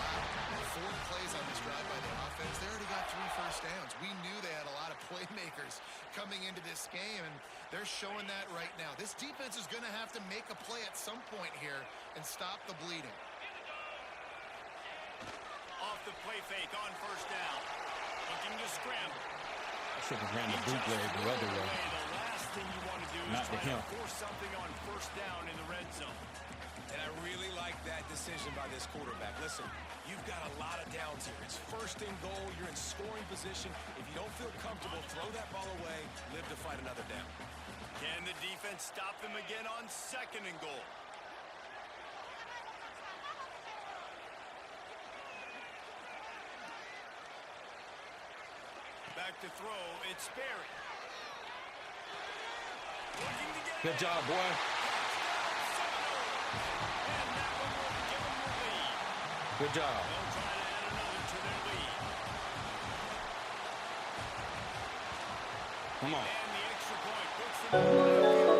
Wow. 4 plays on this drive by the offense. They already got 3 first downs. We knew they had a lot of playmakers coming into this game, and They're showing that right now. This defense is going to have to make a play at some point here and stop the bleeding.
Off the play fake on first down. Looking to scramble.
I should have ran the bootleg the other way.
The last thing you want to do is try to force something on first down in the red zone.
And I really like that decision by this quarterback. Listen, you've got a lot of downs here. It's first and goal. You're in scoring position. If you don't feel comfortable, throw that ball away. Live to fight another down.
Can the defense stop them again on second and goal? Back to throw. It's Sperry. Looking to get
Good job, boy. Good job.
They'll try to add another to their lead.
Come on.
And the extra point puts them on the field.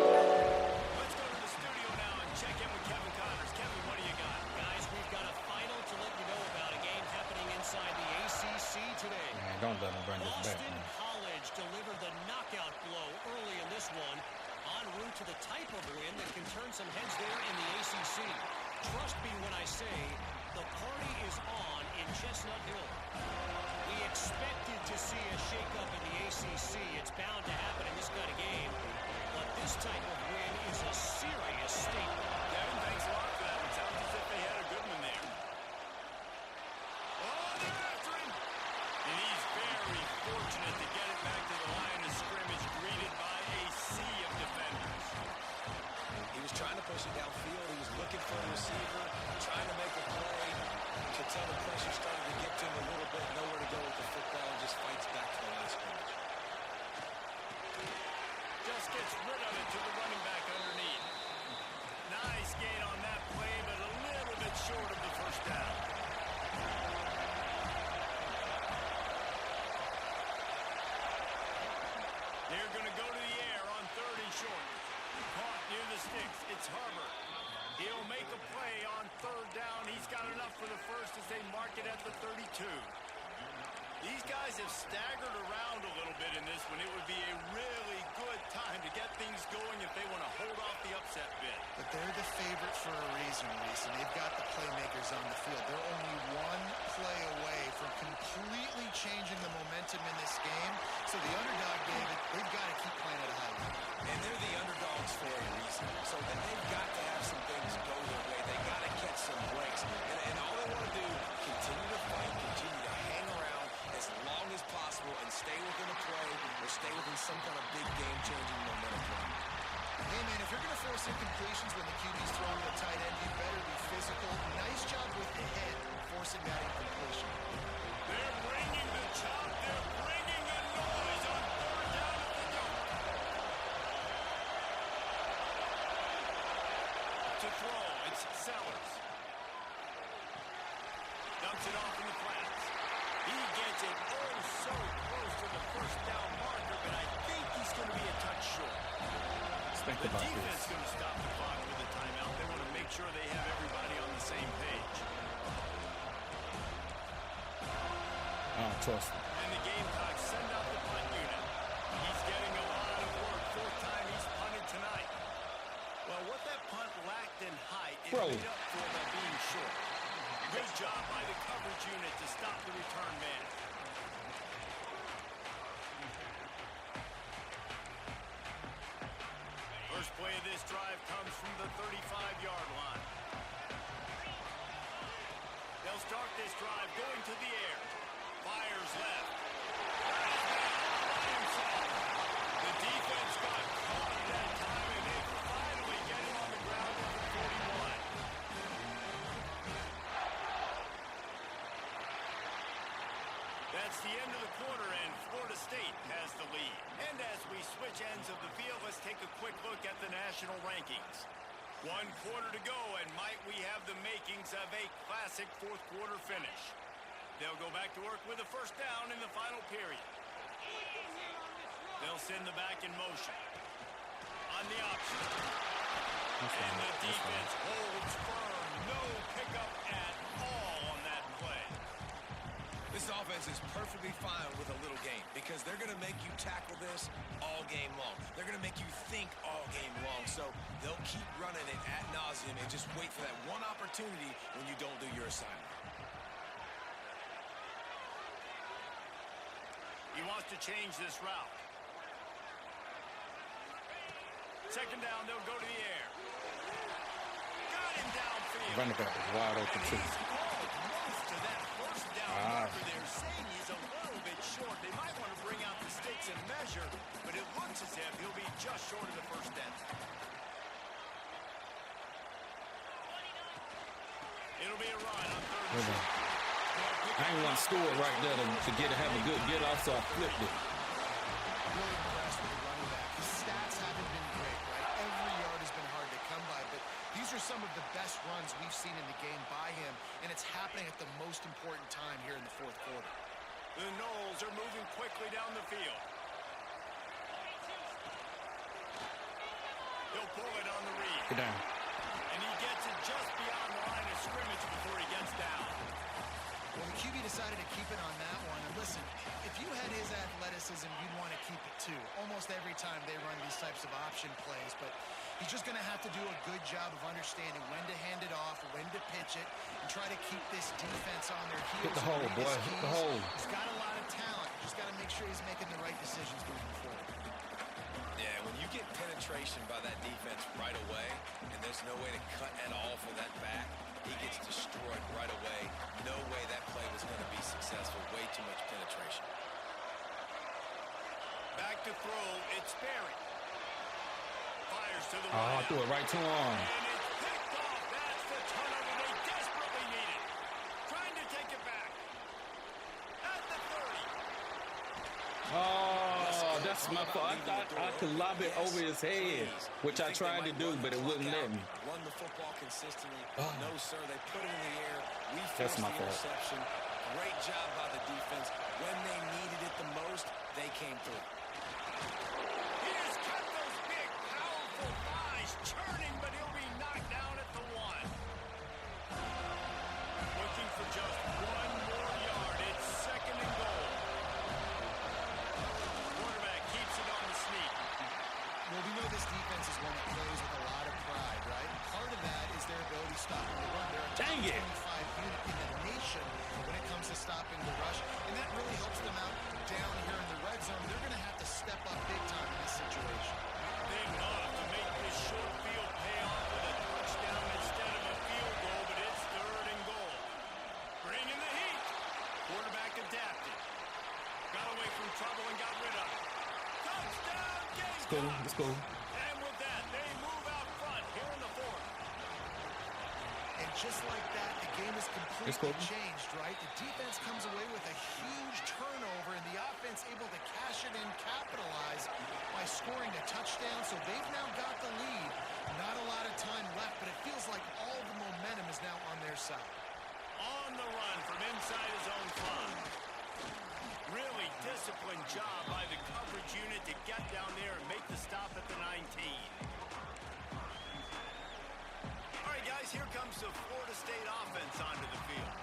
Let's go to the studio now and check in with Kevin Connors. Kevin, what do you got?
Guys, we've got a final to let you know about. A game happening inside the ACC today.
Man, don't let them run this back,
Boston
man.
College delivered the knockout blow early in this one, en route to the type of win that can turn some heads there in the ACC. Trust me when I say the party is on in Chestnut Hill. We expected to see a shakeup in the ACC. It's bound to happen in this kind of game. But this type of win is a serious statement.
Kevin, thanks a lot for that. It sounds as if they had a good one there. Oh, they're after him. And he's very fortunate to get it back to the line of scrimmage, greeted by a sea of defenders.
He was trying to push it downfield. He was looking for a receiver, trying to make a play. You could tell the pressure started to get to him a little bit. Nowhere to go with the football. Just fights back to the line of scrimmage.
Just gets rid of it to the running back underneath. Nice gain on that play, but a little bit short of the first down. They're going to go to the air on third and short. Caught near the sticks. It's Harbor. He'll make a play on third down. He's got enough for the first as they mark it at the 32. These guys have staggered around a little bit in this one. It would be a really good time to get things going if they want to hold off the upset bid.
But they're the favorite for a reason, Reese, and they've got the playmakers on the field. They're only one play away from completely changing the momentum in this game. So the underdog, David, they've got to keep playing at a high level.
And they're the underdogs for a reason. So that they've got to have some things go their way. They got to catch some breaks. And all they want to do, continue to fight, continue to hang around as long as possible and stay within a play or stay within some kind of big game-changing momentum play.
Hey, man, if you're going to force incompletions when the QB's throwing to the tight end, you better be physical. Nice job with the head forcing that incompletion.
They're bringing the chop. They're bringing the noise on third down at the goal. To throw, it's Sellers. Dumps it off in the flats. He gets it so close to the first down marker, but I think he's going to be a touch short.
Think
The
about
defense
this.
going to stop the clock with a timeout. They want to make sure they have everybody on the same page.
I don't trust him.
And the Gamecocks send out the punt unit. He's getting a lot of work. Fourth time he's punted tonight. Well, what that punt lacked in height, it made up for by being short. Good job by the coverage unit to stop the return man. First play of this drive comes from the 35-yard line. They'll start this drive going to the air. Fires left. The defense got caught at that time, and they finally get him on the ground at the 41. That's the end of the quarter, and Florida State has the lead. And as we switch ends of the field, let's take a quick look at the national rankings. 1 quarter to go, and might we have the makings of a classic fourth quarter finish. They'll go back to work with a first down in the final period. They'll send the back in motion. On the option. And the defense holds firm. No pickup at all on that play.
This offense is perfectly fine with a little game because they're going to make you tackle this all game long. They're going to make you think all game long. So they'll keep running it ad nauseum and just wait for that one opportunity when you don't do your assignment.
He wants to change this route. Second down, they'll go to the air. Got him downfield.
Running back is wide open too.
He's called most of that first down marker there, saying he's a little bit short. They might want to bring out the sticks and measure, but it looks as if he'll be just short of the first down. It'll be a run on third down.
I ain't want to score right there to have a good get off, so I flipped it.
Really impressed with the running back. His stats haven't been great, right? Every yard has been hard to come by, but these are some of the best runs we've seen in the game by him, and it's happening at the most important time here in the fourth quarter.
The Noles are moving quickly down the field. He'll pull it on the read.
Get down.
And he gets it just beyond the line of scrimmage before he gets down.
Well, the QB decided to keep it on that one. And listen, if you had his athleticism, you'd want to keep it too. Almost every time they run these types of option plays. But he's just going to have to do a good job of understanding when to hand it off, when to pitch it, and try to keep this defense on their heels.
Hit the hole, boy. Hit the hole.
He's got a lot of talent. Just got to make sure he's making the right decisions moving forward.
Yeah, when you get penetration by that defense right away, and there's no way to cut at all for that back, he gets destroyed right away. No way that play was going to be successful. Way too much penetration.
Back to throw, it's Berry. Fires to the
Oh, I threw it right to him.
And it's picked off. That's the turnover they desperately needed. Trying to take it back. At the 30.
Oh, that's my fault. I thought I could lob it over his head, which I tried to do, but it wouldn't let me.
Run the football consistently. No, sir. They put it in the air. We
That's
forced
my
the
fault.
interception. Great job by the defense. When they needed it the most, they came through.
He has got those big, powerful thighs churning, but he'll be knocked down at the 1. Looking for just one more yard. It's second and goal. Quarterback keeps it on the sneak.
Well, we know this defense is one that plays with a lot of pride, right? Part of that is their ability stopping the run. They're a top
Dang it.
25 unit in the nation when it comes to stopping the rush, and that really helps them out down here in the red zone. They're going to have to step up big time in this situation.
Big enough to make this short field pay off with a touchdown instead of a field goal, but it's third and goal. Bring in the heat. Quarterback adapted. Got away from trouble and got rid of it. Touchdown, Gamecocks!
Let's go.
And with that, they move out front here in the fourth.
And just like that, the game is
Let's
completely
go.
changed, right? The defense comes away with a huge turnover, and the offense able to cash it in, capitalize by scoring a touchdown. So they've now got the lead. Not a lot of time left, but it feels like all the momentum is now on their side.
On the run from inside his own 5. Really disciplined job by the coverage unit to get down there and make the stop at the 19. All right, guys, here comes the Florida State offense onto the field.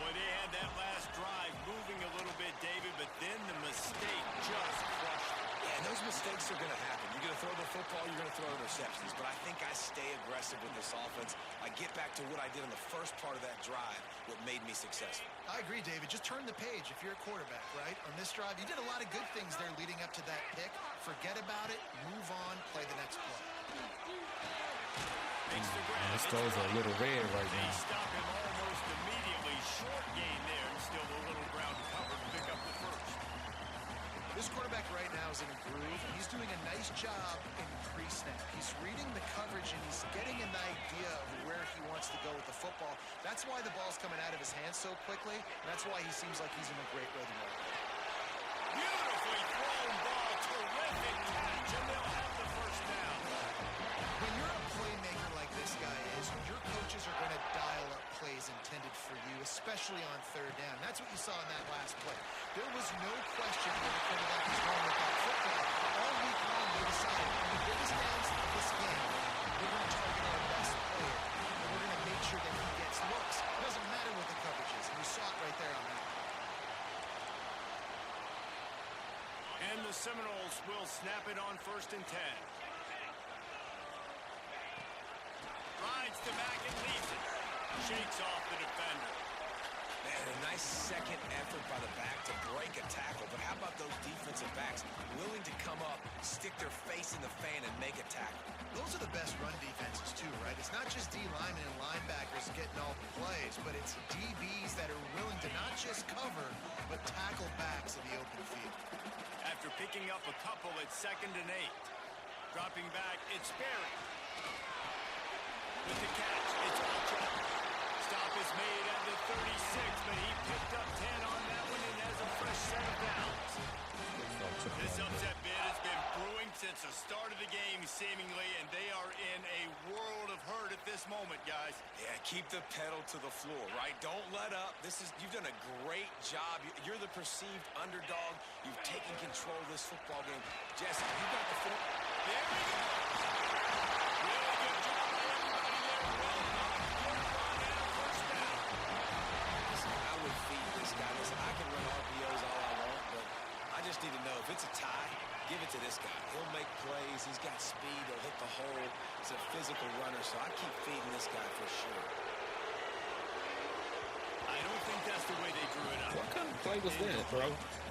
Boy, they had that last drive moving a little bit, David, but then the mistake just crushed them.
Yeah, and those mistakes are going to happen. You're going to throw the football, you're going to throw interceptions. But I think I stay aggressive with this offense. I get back to what I did in the first part of that drive, what made me successful.
I agree, David. Just turn the page if you're a quarterback, right? On this drive, you did a lot of good things there leading up to that pick. Forget about it, move on, play the next play.
Makes the grab.
This throws a little red right
They
now.
stop him almost immediately. Short gain there, and still a little ground cover to pick up the first.
This quarterback right now is in a groove, and he's doing a nice job in pre-snap. He's reading the coverage, and he's getting an idea of where he wants to go with the football. That's why the ball's coming out of his hands so quickly, and that's why he seems like he's in a great rhythm right now.
Beautifully thrown ball. Terrific catch, and they'll have the first down.
When you're a playmaker like this guy is, your coaches are going to dial up plays intended for you, especially on third down. That's what you saw in that last play. There was no question where the quarterback was going with that football. All week long, they decided, on the biggest downs of this game, we're going to target our best player, and we're going to make sure that he gets looks. It doesn't matter what the coverage is, and you saw it right there on that.
will snap it on 1st and 10. Rides to back and leaves it. Shakes off the defender.
Man, a nice second effort by the back to break a tackle. But how about those defensive backs willing to come up, stick their face in the fan, and make a tackle?
Those are the best run defenses, too, right? It's not just D linemen and linebackers getting all the plays, but it's DBs that are willing to not just cover, but tackle backs in the open field.
After picking up a couple, it's 2nd and 8. Dropping back, it's Berry. With the catch, it's Ultra. Stop is made at the 36, but he picked up 10 on that one and has a fresh set of downs. This upset bid has been brewing since the start of the game, seemingly, and they are in a world of hurt at this moment, guys.
Yeah, keep the pedal to the floor, right? Don't let up. You've done a great job. You're the perceived underdog. You've taken control of this football game. Jesse, you got the foot.
There we go. Really good job by everybody there. Well done. Good run and a first down.
Listen, I would feed this guy. Listen, I can run RPOs all I want, but I just need to know if it's a tie, give it to this guy. He'll make plays. He's got speed. He'll hit the hole. He's a physical runner, so I keep feeding this guy for sure.
I don't think that's the way they drew it up.
What kind of play was that, bro?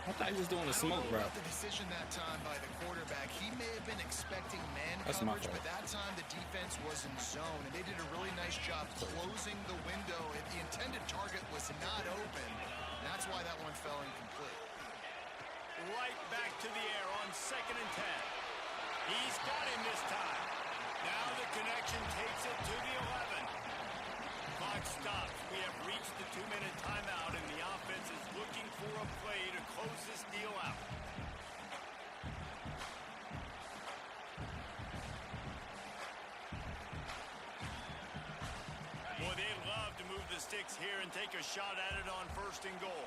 I thought he was doing a smoke route.
The decision that time by the quarterback, he may have been expecting man
That's my
coverage,
fault.
but that time the defense was in zone, and they did a really nice job closing the window. And the intended target was not open. And that's why that one fell incomplete.
Right back to the air on 2nd and 10. He's got him this time. Now the connection takes it to the 11. Clock stops. We have reached the 2-minute timeout, and the offense is looking for a play to close this deal out. Boy, they love to move the sticks here and take a shot at it on 1st and goal.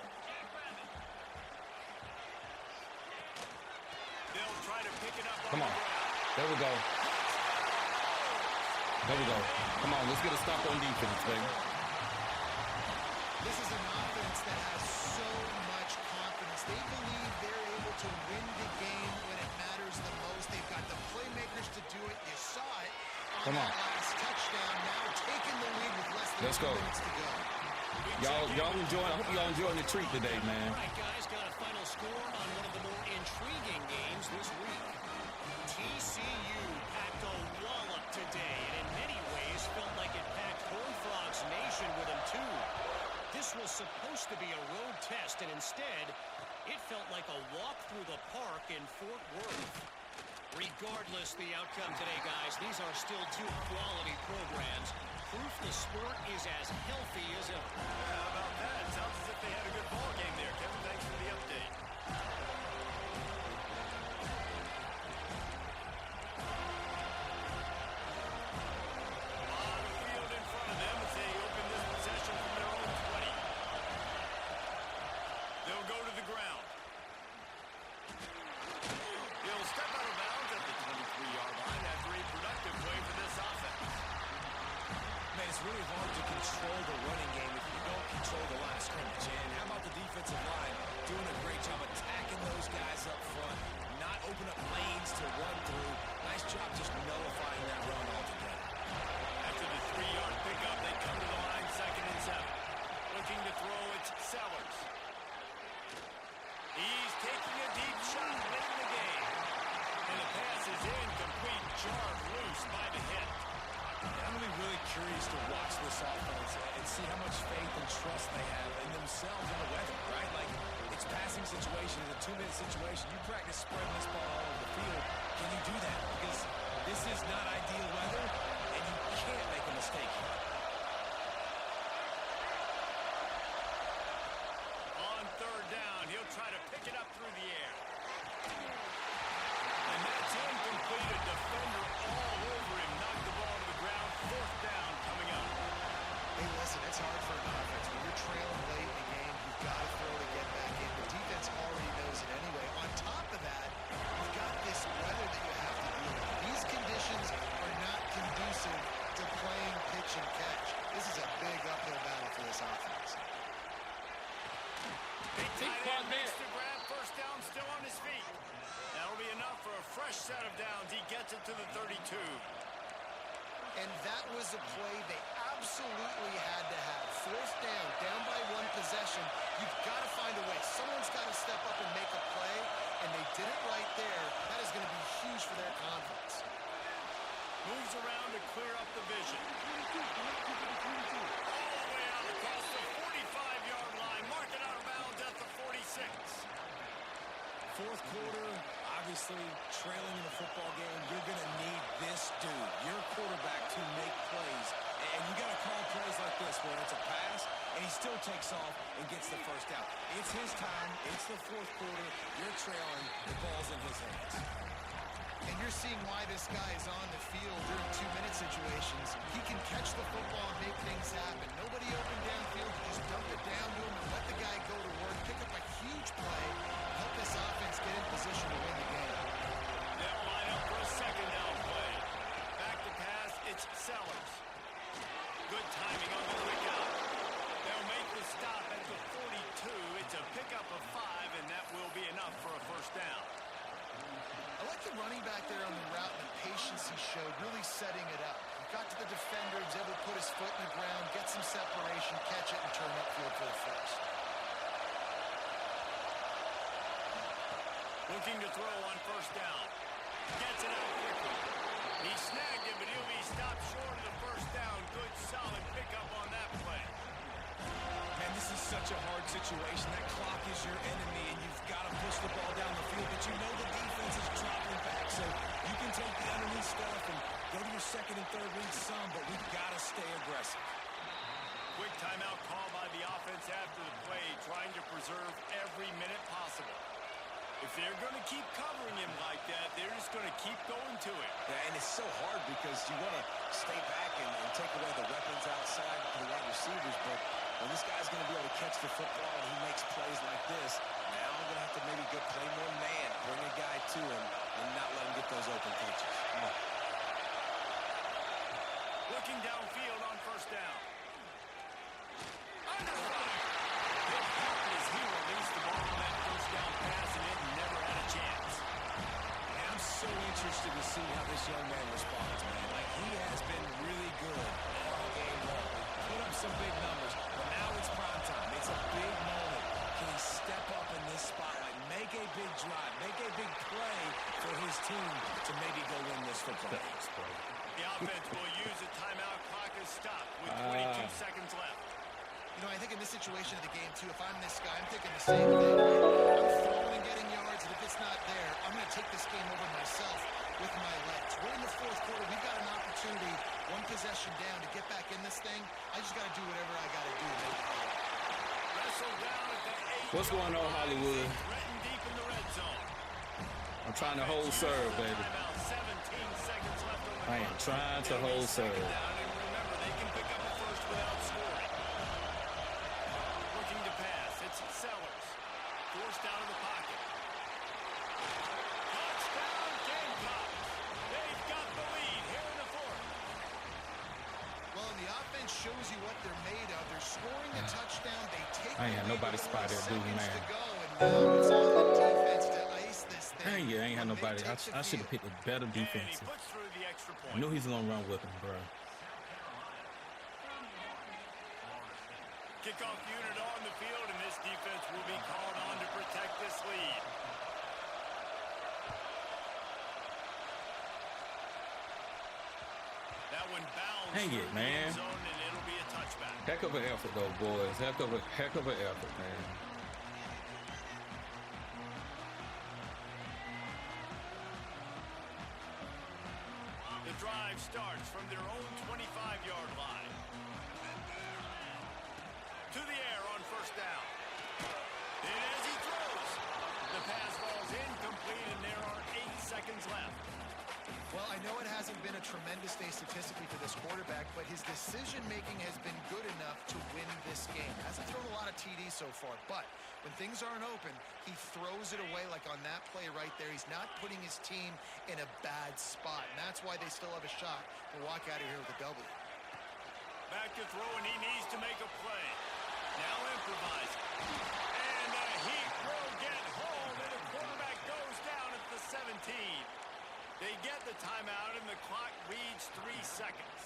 They'll try to pick it up.
Come on. There we go. There we go. Come on, let's get a stop on defense, baby.
This is an offense that has so much confidence. They believe they're able to win the game when it matters the most. They've got the playmakers to do it. You saw it on that last touchdown. Now taking the lead with less than 2 minutes to go.
Y'all enjoying? I hope y'all enjoying the treat today, man.
All right, guys, got a final score on one of the more intriguing games this week. TCU packed a wallop today, and in many ways felt like it packed Horned Frogs Nation with them, too. This was supposed to be a road test, and instead, it felt like a walk through the park in Fort Worth. Regardless the outcome today, guys, these are still two quality programs. Proof the sport is as healthy as ever.
How about that? Sounds as if they had a good ball game there. Kevin, thanks for the update. On the field in front of them as they open this possession from their own 20. They'll go to the ground. He'll step out of bounds at the 23-yard line after a productive play for this offense.
Man, it's really hard to control the running game if you don't control the line of scrimmage. And how about the defensive line doing a great job attacking those guys up front, not open up lanes to run through. Nice job just nullifying that run altogether.
After the 3-yard pickup, they come to the line 2nd and 7. Looking to throw, it's Sellers. He's taking a deep shot late in the game. And the pass is incomplete, jarred loose by the hit.
I'm going to be really curious to watch this offense and see how much faith and trust they have in themselves and the weather, right? Like, it's passing situation, it's a 2-minute situation. You practice spreading this ball all over the field. Can you do that? Because this is not ideal weather, and you can't make a mistake here.
On 3rd down, he'll try to pick it up through the air. And that's incomplete. A defender all over him. Knocked the ball to the ground. 4th down coming up.
Hey, listen, it's hard for an offense. When you're trailing late in the game, you've got to throw to get back in. The defense already knows it anyway. On top of that, you've got this weather that you have to deal with. These conditions are not conducive to playing pitch and catch. This is a big uphill battle for this offense.
Big
Big
tight
plug
end makes
there.
the grab. First down, still on his feet. That'll be enough for a fresh set of downs. He gets it to the 32.
And that was a play they absolutely had to have. Fourth down by one possession. You've got to find a way. Someone's got to step up and make a play, and they did it right there. That is going to be huge for their confidence.
Moves around to clear up the vision. All the way out across the 45-yard line. Mark it out of bounds at the 46.
Fourth quarter, obviously trailing in the football game. You're going to need this dude, your quarterback, to make plays. And you got to call plays like this where it's a pass and he still takes off and gets the first down. It's his time. It's the fourth quarter. You're trailing. The ball's in his hands.
And you're seeing why this guy is on the field during 2-minute situations. He can catch the football and make things happen. Nobody open downfield. You just dump it down to him and let the guy go to work. Pick up a huge play. Help this offense get in position to win the game.
They'll line up for a second down play. Back to pass. It's Sellers. Good timing on the quick out. They'll make the stop at the 42. It's a pickup of 5, and that will be enough for a first down.
I like the running back there on the route and the patience he showed, really setting it up. He got to the defender, was able to put his foot in the ground, get some separation, catch it, and turn upfield for the first.
Looking to throw on first down. Gets it out quickly. He snagged it, but he'll be stopped short of the first down. Good, solid pickup on that play.
Man, this is such a hard situation. That clock is your enemy, and you've got to push the ball down the field. But you know the defense is dropping back, so you can take the underneath stuff and go to your second and third read some, but we've got to stay aggressive.
Quick timeout call by the offense after the play, trying to preserve every minute possible. If they're going to keep covering him like that, they're just going to keep going to it.
Yeah, and it's so hard because you want to stay back and take away the weapons outside for the wide receivers, but when this guy's going to be able to catch the football and he makes plays like this, now I'm going to have to maybe go play more man, bring a guy to him, and not let him get those open catches.
Looking downfield on first down. Under fire. Good help as he released the ball on that first down pass, and it never had a chance.
And I'm so interested to see how this young man responds, man. Like, he has been really good all game long. Put up some big numbers, but now it's prime time. It's a big moment. Can he step up in this spotlight, make a big drive, make a big play for his team to maybe go win this football game?
The offense will use a timeout. Clock is stopped with 22 seconds left.
You know, I think in this situation of the game, too, if I'm this guy, I'm thinking the same thing. I'm throwing and getting yards, and if it's not there, I'm going to take this game over myself with my legs. We're in the fourth quarter. We've got an opportunity, one possession down, to get back in this thing. I just got to do whatever I got to do to make it happen.
Wrestled down at the 8.
What's going on, Hollywood?
Threatened deep in the red zone.
I'm trying to hold serve, baby.
Timeout, 17 seconds left on the
I am
clock.
trying to hold serve.
Down, and remember, they can pick up a first without scoring. Looking to pass. It's Sellers. Forced out of the pocket. Touchdown, Gamecocks. They've got the lead here in the fourth.
Well, and the offense shows you what they're made of. They're scoring a touchdown. They take
I ain't
the lead
nobody
with
spotted
only
dude,
seconds
man.
to go, and now it's on the defense to ice this thing.
Dang, yeah, ain't had
When they
nobody.
take the
I should have
field.
picked a better
And he
defense.
puts through the extra
I
point.
knew he's gonna run with him, bro.
Kickoff unit on the field, and this defense will be called on to protect this lead. That one bounds
Hang it,
through the
man.
end zone, and it'll be a touchback.
Heck of an effort, though, boys. Heck of an effort, man.
The drive starts from their own 25-yard line. To the air on first down. And as he throws, the pass falls incomplete, and there are 8 seconds left.
Well, I know it hasn't been a tremendous day statistically for this quarterback, but his decision-making has been good enough to win this game. Hasn't thrown a lot of TDs so far, but when things aren't open, he throws it away like on that play right there. He's not putting his team in a bad spot, and that's why they still have a shot to walk out of here with a W.
Back to throw, and he needs to make a play. Now improvising. And Heat will get home, and the quarterback goes down at the 17. They get the timeout, and the clock reads 3 seconds.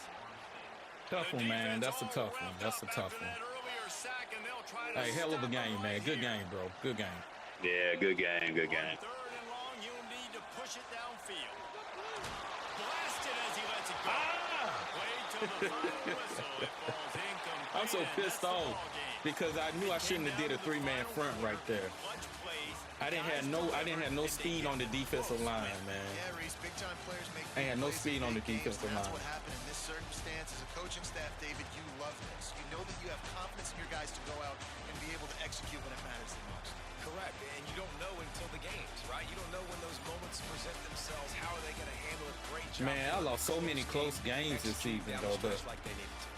Tough one, man. That's a tough one. That's a tough one. Hey, hell of a game, man. Good game, bro. Good game.
Yeah, good game, good game.
Third and long, you'll need to push it downfield. Blasted as he lets it go. Wait till the final whistle. It falls incomplete.
I'm so pissed off because I knew I shouldn't have did a 3-man front right there. I didn't have no speed on the defensive line, man.
Yeah, Reese, big-time players make
I had no
plays
speed
in
on
big
the
games,
defensive
and that's
line.
what happened in this circumstance. As a coaching staff, David, you love this. You know that you have confidence in your guys to go out and be able to execute when it matters the most.
Correct, and you don't know until the games, right? You don't know when those moments present themselves. How are they going to handle it? Great job.
Man, I lost so many close games this season, though, but
like they needed to.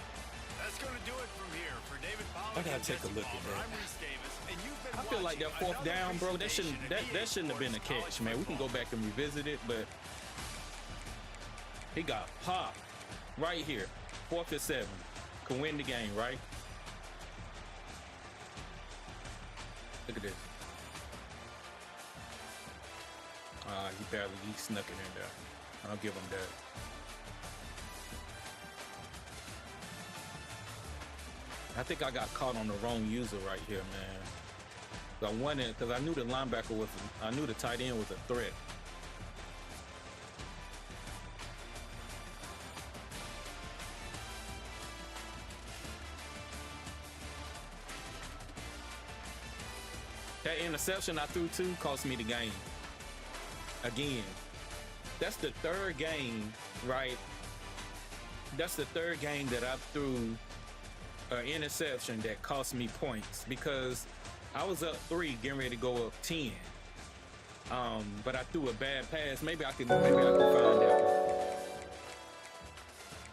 That's going to do it from here for David Pollack.
I gotta
and
take a
Jesse
look at
Palmer.
that.
I'm Reese Davis, and you've been
I feel like that
watching
4th down, bro, that shouldn't have been a catch, man. We can go back and revisit it, but he got popped right here. 4th and 7. Can win the game, right? Look at this. He snuck it in there. I'll give him that. I think I got caught on the wrong user right here, man. I wanted, because I knew the linebacker was, I knew the tight end was a threat. That interception I threw to cost me the game. Again, that's the 3rd game, right? That's the 3rd game that I threw an interception that cost me points because I was up 3, getting ready to go up 10. But I threw a bad pass. Maybe I could find that one.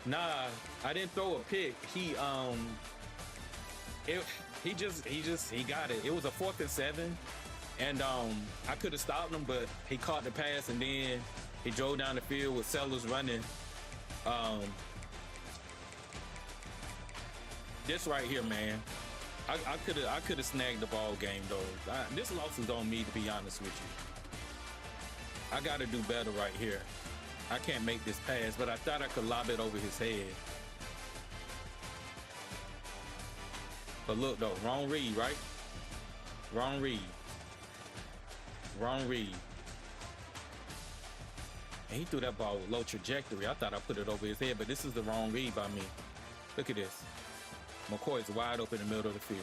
Nah, I didn't throw a pick. He got it. It was a 4th and 7. And I could have stopped him, but he caught the pass and then he drove down the field with Sellers running. This right here, man. I could have snagged the ball game though. This loss is on me, to be honest with you. I got to do better right here. I can't make this pass, but I thought I could lob it over his head. But look though, wrong read, right? Wrong read. Wrong read. And he threw that ball with low trajectory. I thought I put it over his head, but this is the wrong read by me. Look at this. McCoy's wide open in the middle of the field.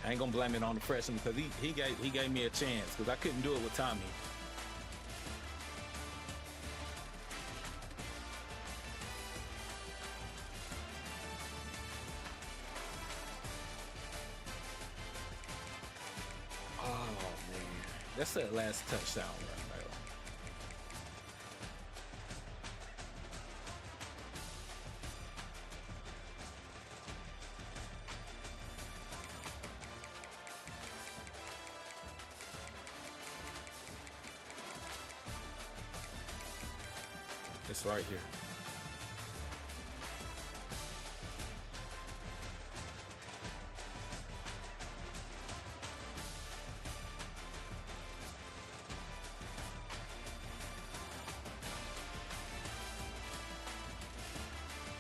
I ain't gonna blame it on the freshman because he gave me a chance because I couldn't do it with Tommy. Oh man, that's that last touchdown run, bro. It's right here.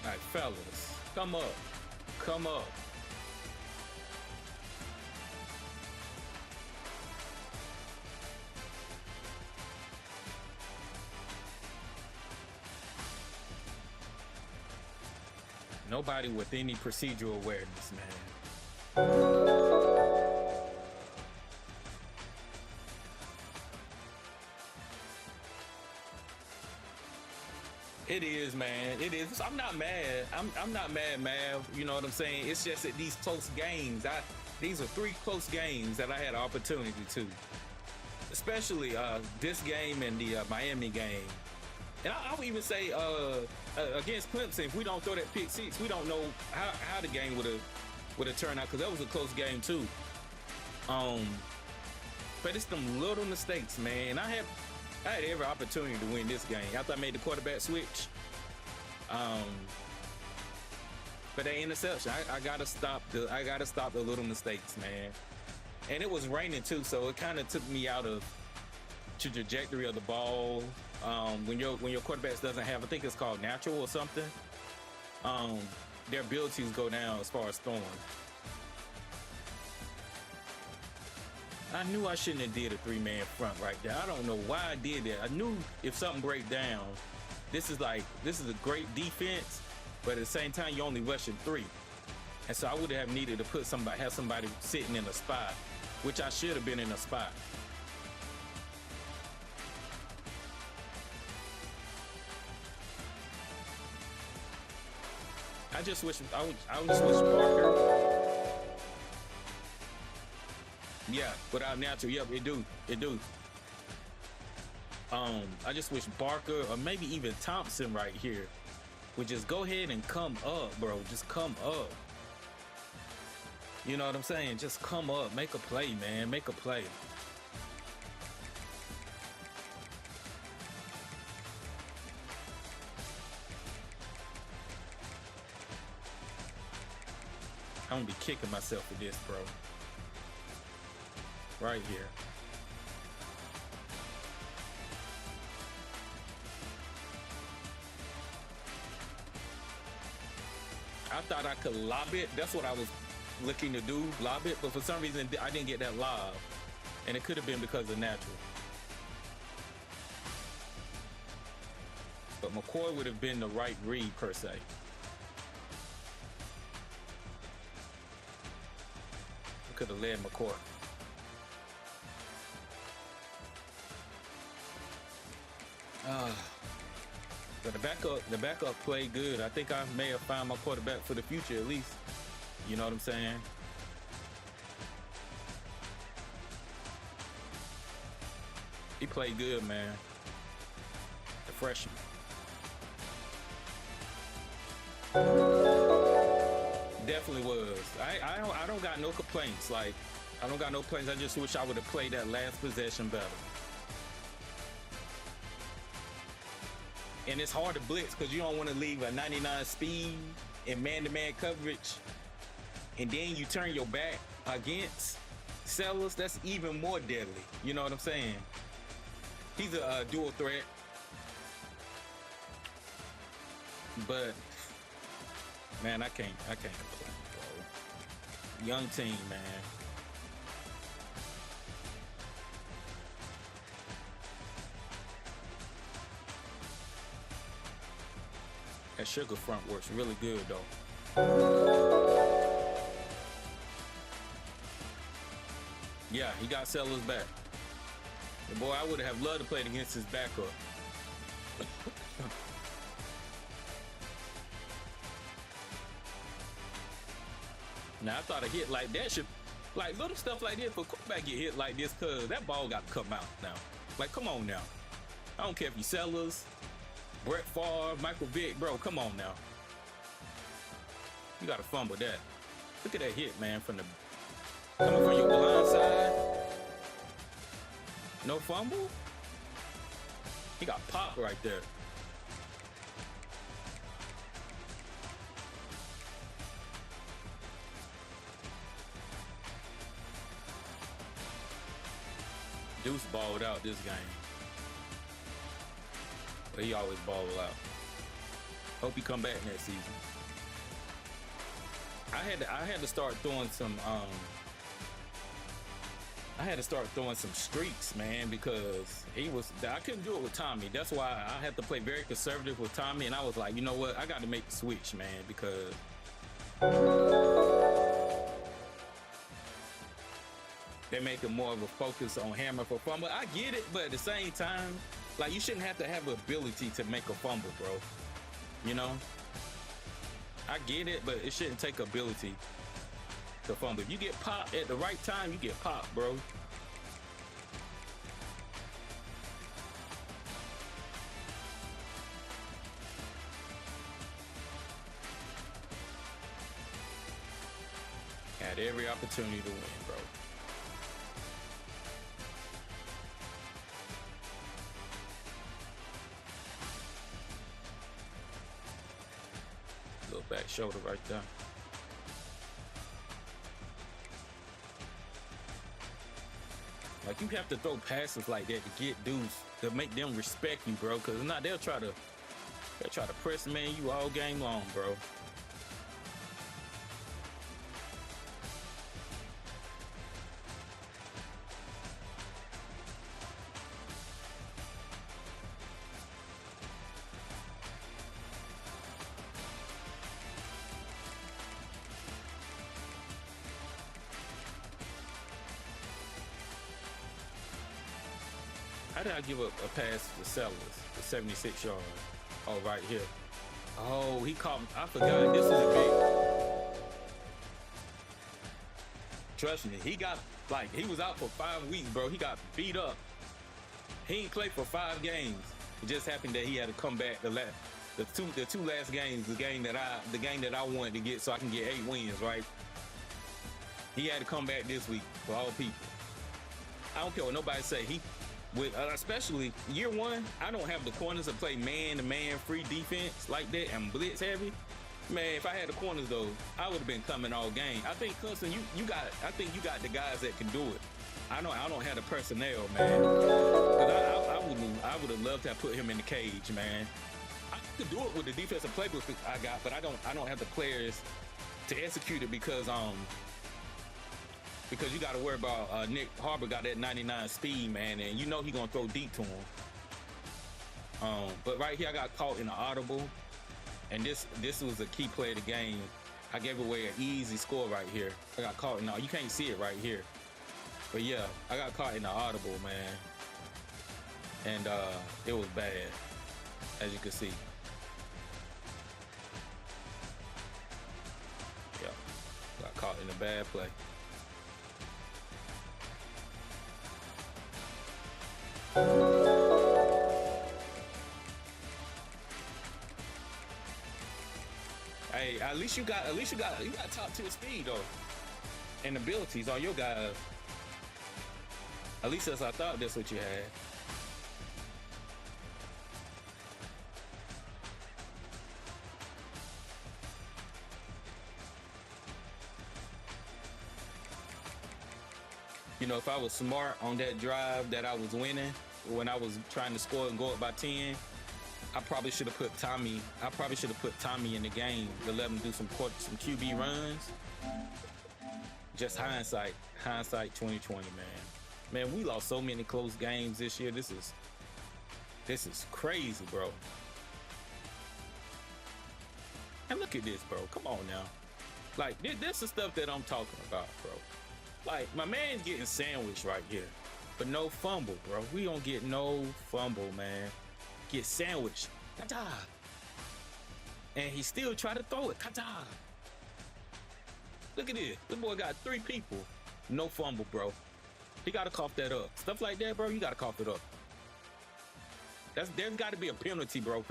All right, fellas, come up. Come up. Nobody with any procedural awareness, man. It is, man. It is. I'm not mad. I'm not mad, Mav. You know what I'm saying? It's just that these close games, these are 3 close games that I had an opportunity to. Especially this game and the Miami game. And I would even say against Clemson, if we don't throw that pick 6, we don't know how the game would have turned out because that was a close game too. Um, but it's them little mistakes, man. I had every opportunity to win this game after I made the quarterback switch. But that interception, I gotta stop the little mistakes, man. And it was raining too, so it kind of took me out of the trajectory of the ball. When your quarterbacks doesn't have, I think it's called natural or something. Their abilities go down as far as throwing. I knew I shouldn't have did a 3-man front right there. I don't know why I did that. I knew if something break down, this is a great defense, but at the same time, you're only rushing 3. And so I would have needed to have somebody sitting in a spot, which I should have been in a spot. I just wish Parker. Yeah, without natural, yep, it do. I just wish Barker or maybe even Thompson right here would just go ahead and come up, bro. Just come up. You know what I'm saying? Just come up, make a play, man. Make a play. I'm gonna be kicking myself for this, bro. Right here. I thought I could lob it. That's what I was looking to do, lob it. But for some reason, I didn't get that lob. And it could have been because of natural. But McCoy would have been the right read, per se. Could have led McCoy. But the backup played good. I think I may have found my quarterback for the future at least. You know what I'm saying? He played good, man. The freshman. Definitely was. I don't got no complaints. Like, I don't got no complaints. I just wish I would have played that last possession better. And it's hard to blitz because you don't want to leave a 99 speed in man-to-man coverage, and then you turn your back against Sellers. That's even more deadly. You know what I'm saying? He's a dual threat, but man, I can't complain, bro. Young team, man. That sugar front works really good, though. Yeah, he got Sellers back. And boy, I would have loved to play against his backup. Now, I thought a hit like that should, like little stuff like this, for quarterback get hit like this, cause that ball got to come out now. Like, come on now. I don't care if you Sellers, Brett Favre, Michael Vick, bro, come on now. You got to fumble that. Look at that hit, man, coming from your blind side. No fumble? He got popped right there. Deuce balled out this game. But he always ball out. Hope he come back next season. I had to start throwing some streaks, man, because I couldn't do it with Tommy. That's why I had to play very conservative with Tommy, and I was like, you know what, I got to make the switch, man, because they're making more of a focus on hammer for fumble. I get it, but at the same time, like, you shouldn't have to have the ability to make a fumble, bro. You know? I get it, but it shouldn't take ability to fumble. If you get popped at the right time, you get popped, bro. Had every opportunity to win, bro. back shoulder right there. Like, you have to throw passes like that to get dudes, to make them respect you, bro. Because if not, they'll try to press man you all game long, bro. How did I give up a pass to Sellers, the 76 yard? Oh, right here. Oh, he caught me. I forgot. This is a big. Trust me, he got, like, he was out for 5 weeks, bro. He got beat up. He ain't played for 5 games. It just happened that he had to come back the two last games, the game that I wanted to get so I can get 8 wins, right? He had to come back this week for all people. I don't care what nobody say. With especially year 1, I don't have the corners to play man-to-man free defense like that and blitz heavy. Man, if I had the corners though, I would have been coming all game. I think Clemson, I think you got the guys that can do it. I don't have the personnel, man. I would have loved to have put him in the cage, man. I could do it with the defensive playbook I got, but I don't have the players to execute it because you got to worry about Nick Harbor got that 99 speed, man, and you know he gonna throw deep to him. But right here I got caught in an audible, and this was a key play of the game. I gave away an easy score right here. I got caught in, you can't see it right here, but yeah, I got caught in an audible, man, and it was bad, as you can see. Yeah, got caught in a bad play. Hey, at least you got top tier speed though, and abilities on your guys. At least as I thought that's what you had. You know, if I was smart on that drive that I was winning, when I was trying to score and go up by 10, I probably should have put Tommy. I probably should have put Tommy in the game to let him do some QB runs. Just hindsight 2020, man. Man, we lost so many close games this year. This is crazy, bro. And look at this, bro. Come on now. Like, this is stuff that I'm talking about, bro. Like, my man's getting sandwiched right here, but no fumble, bro. We don't get no fumble, man. Get sandwiched. Ta-ta. And he still try to throw it. Ta-ta. Look at this. This boy got 3 people. No fumble, bro. He got to cough that up. Stuff like that, bro, you got to cough it up. There's got to be a penalty, bro,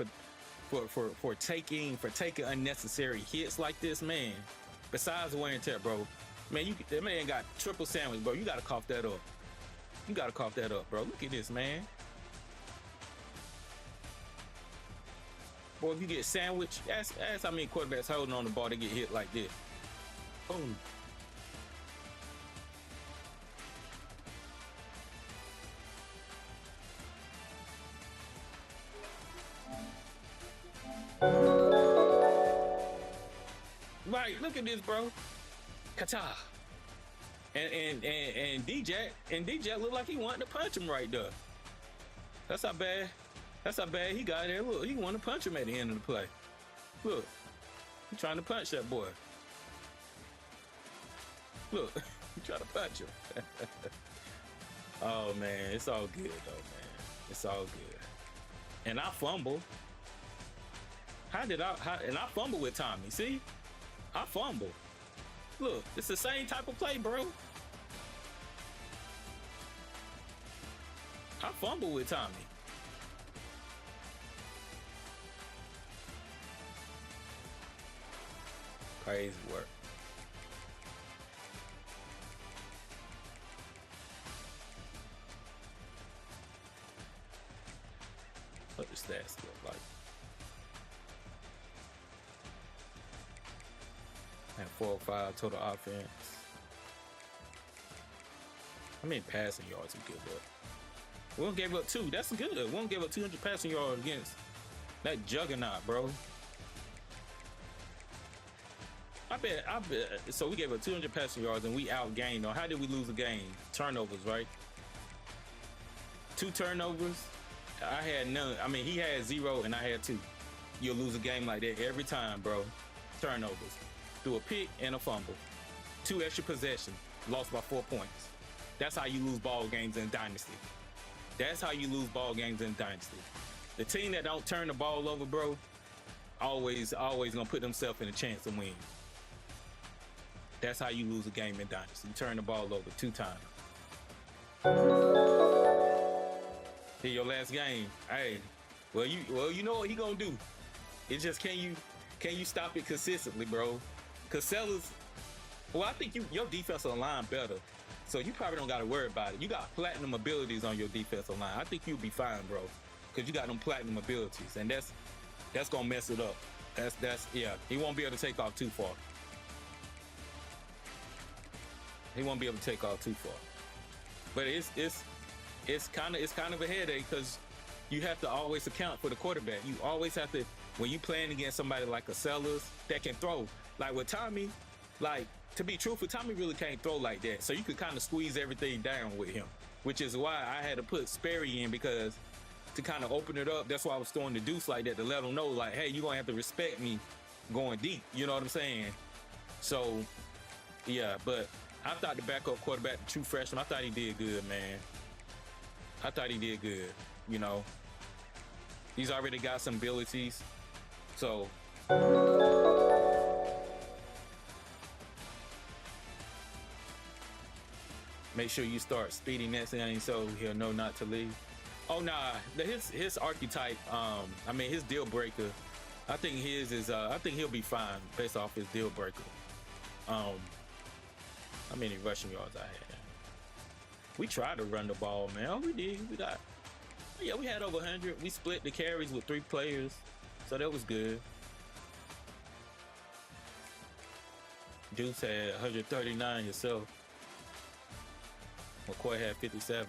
for taking unnecessary hits like this, man. Besides wear and tear, bro. Man, that man got triple sandwich, bro. You got to cough that up. You got to cough that up, bro. Look at this, man. Boy, if you get sandwiched, ask how many quarterbacks holding on the ball to get hit like this. Boom. Right, look at this, bro. Kata. And DJ looked like he wanted to punch him right there. That's how bad he got there. Look, he wanted to punch him at the end of the play. Look, he trying to punch that boy. Look, he trying to punch him. Oh man, it's all good though, man. It's all good. And I fumble. And I fumble with Tommy. See? I fumble. Look, it's the same type of play, bro. I fumble with Tommy. Crazy work. What the stats look like? And 405 total offense. I mean, passing yards we give up. We won't give up 2. That's good. We won't give up 200 passing yards against that juggernaut, bro. I bet. So we gave up 200 passing yards and we outgained. Or how did we lose the game? Turnovers, right? 2 turnovers. I had none. I mean, he had 0 and I had 2. You'll lose a game like that every time, bro. Turnovers. Through a pick and a fumble. 2 extra possessions. Lost by 4 points. That's how you lose ball games in Dynasty. That's how you lose ball games in Dynasty. The team that don't turn the ball over, bro, always gonna put themselves in a chance to win. That's how you lose a game in Dynasty. You turn the ball over 2 times. Here your last game. Hey, well you know what he gonna do. It's just can you stop it consistently, bro? Cause Sellers, well, I think your defensive line better. So you probably don't got to worry about it. You got platinum abilities on your defensive line. I think you'll be fine, bro. Cause you got them platinum abilities, and that's gonna mess it up. That's yeah. He won't be able to take off too far. He won't be able to take off too far. But it's kind of a headache because you have to always account for the quarterback. You always have to, when you playing against somebody like a Sellers that can throw. Like with Tommy, like to be truthful, Tommy really can't throw like that. So you could kind of squeeze everything down with him, which is why I had to put Sperry in, because to kind of open it up, that's why I was throwing the deuce like that to let him know, like, hey, you're going to have to respect me going deep. You know what I'm saying? So, yeah, but I thought the backup quarterback, the true freshman, I thought he did good, man. I thought he did good, you know. He's already got some abilities. So make sure you start speeding that thing so he'll know not to leave. Oh nah, his archetype, I mean his deal breaker, I think his is I think he'll be fine based off his deal breaker. How many rushing yards I had? We tried to run the ball, man. Oh, we did. We had over 100. We split the carries with 3 players, so that was good. Deuce had 139 himself. McCoy had 57.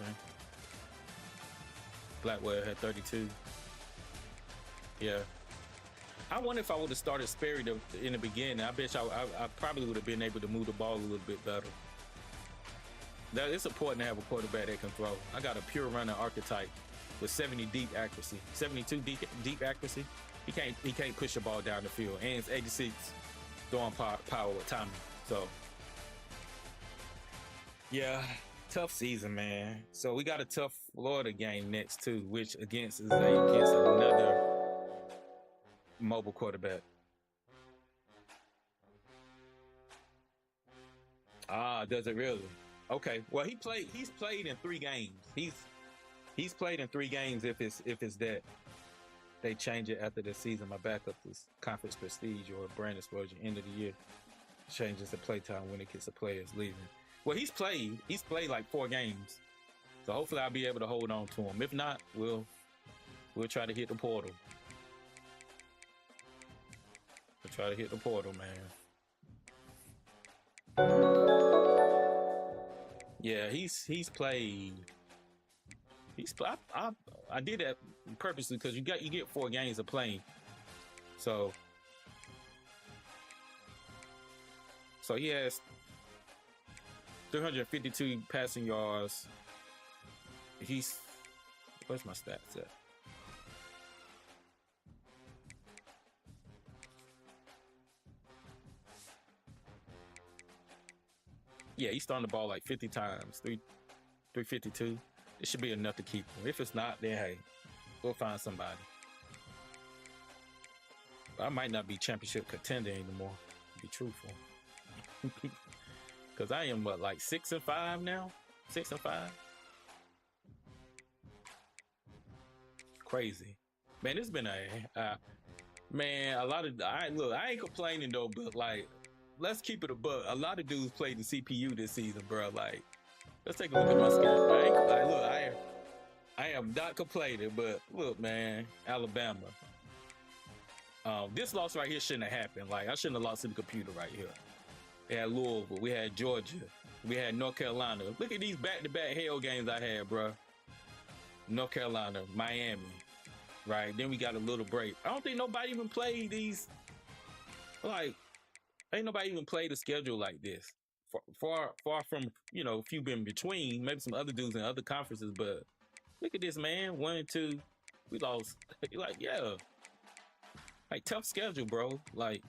Blackwell had 32. Yeah. I wonder if I would have started Sperry in the beginning. I bet I probably would have been able to move the ball a little bit better. It's important to have a quarterback that can throw. I got a pure runner archetype with 70 deep accuracy, 72 deep accuracy. He can't push the ball down the field, and it's 86 throwing power with Tommy. So yeah, tough season, man. So we got a tough Florida game next too, which against another mobile quarterback. Ah, does it really? Okay. Well, he's played in 3 games. He's played in 3 games if it's that they change it after the season. My backup is conference prestige or brand exposure end of the year. Changes the play time when it gets the players leaving. Well, he's played like 4 games. So hopefully I'll be able to hold on to him. If not, we'll try to hit the portal. We'll try to hit the portal, man. Yeah, he's played. I did that purposely because you get 4 games of playing. So he has 352 passing yards. Where's my stats at? Yeah, he's throwing the ball like 50 times, 352. It should be enough to keep him. If it's not, then hey, we'll find somebody. But I might not be championship contender anymore, to be truthful. Because I am, like 6-5 now? 6-5? Crazy. Man, it's been a lot of, I ain't complaining though, but like, let's keep it a buck. A lot of dudes played the CPU this season, bro. Like, let's take a look at my schedule. I am not complaining, but look, man, Alabama. This loss right here shouldn't have happened. Like, I shouldn't have lost to the computer right here. We had Louisville. We had Georgia. We had North Carolina. Look at these back-to-back hell games I had, bro. North Carolina, Miami, right? Then we got a little break. I don't think nobody even played these. Like, ain't nobody even played a schedule like this. Far from, you know, few in between. Maybe some other dudes in other conferences, but look at this, man. 1 and 2, we lost. Like, yeah, like tough schedule, bro. Like,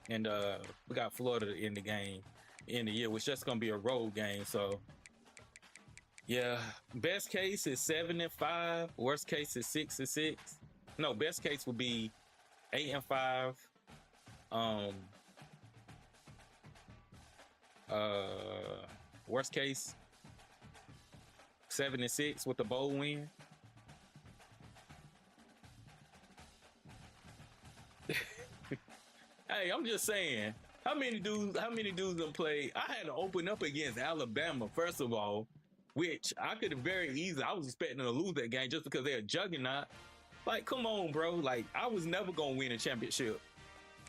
and we got Florida in the game in the year, which just gonna be a road game. So, yeah, best case is 7-5. Worst case is 6-6. No, best case would be 8-5. Worst case 7-6 with the bowl win. Hey, I'm just saying, how many dudes done play? I had to open up against Alabama, first of all, which I could have very easily, I was expecting to lose that game just because they're a juggernaut. Like, come on, bro. Like, I was never gonna win a championship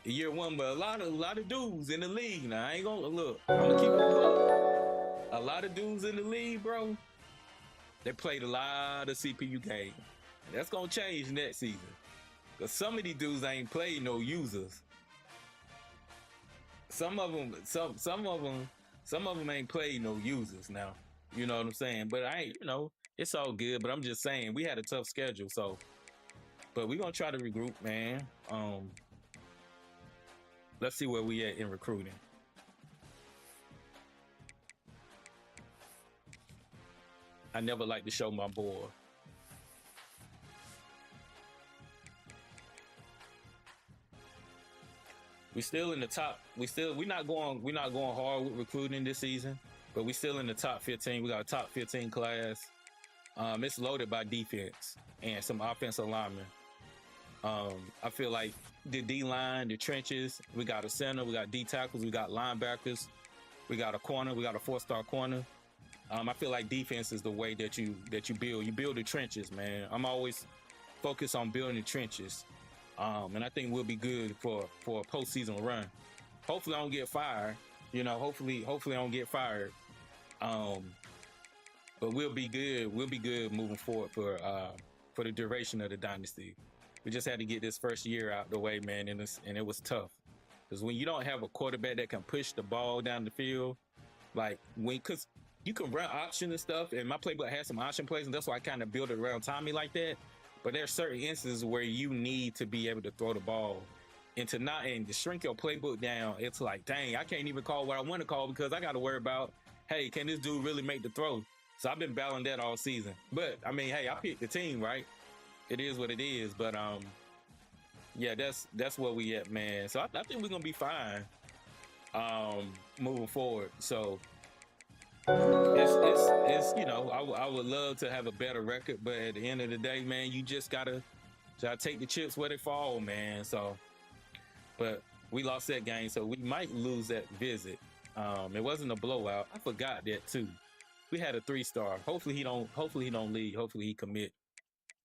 year one, but a lot of dudes in the league. Now, I ain't gonna look. I'm gonna keep it up. A lot of dudes in the league, bro. They played a lot of CPU games. That's gonna change next season. Cause some of these dudes ain't played no users. Some of them ain't played no users now. You know what I'm saying? But I ain't, you know, it's all good. But I'm just saying we had a tough schedule, so. But we're gonna try to regroup, man. Let's see where we at in recruiting. I never like to show my board. We still in the top. We're not going hard with recruiting this season, but we still in the top 15. We got a top 15 class. It's loaded by defense and some offensive linemen. I feel like the D line, the trenches. We got a center. We got D tackles. We got linebackers. We got a corner. We got a 4-star corner. I feel like defense is the way that you build. You build the trenches, man. I'm always focused on building the trenches. And I think we'll be good for a postseason run. Hopefully I don't get fired. You know, hopefully I don't get fired. But we'll be good. We'll be good moving forward for the duration of the dynasty. We just had to get this first year out the way, man, and it was tough. Because when you don't have a quarterback that can push the ball down the field, because you can run option and stuff, and my playbook has some option plays, and that's why I kind of build it around Tommy like that. But there are certain instances where you need to be able to throw the ball, and to shrink your playbook down. It's like, dang, I can't even call what I want to call because I got to worry about, hey, can this dude really make the throw? So I've been battling that all season. But I mean, hey, I picked the team, right? It is what it is. But yeah, that's where we at, man. So I think we're gonna be fine moving forward. So it's you know, I would love to have a better record, but at the end of the day, man, you just gotta take the chips where they fall, man. So, but we lost that game, so we might lose that visit. It wasn't a blowout. I forgot that too. We had a 3-star. Hopefully he don't leave. Hopefully he commit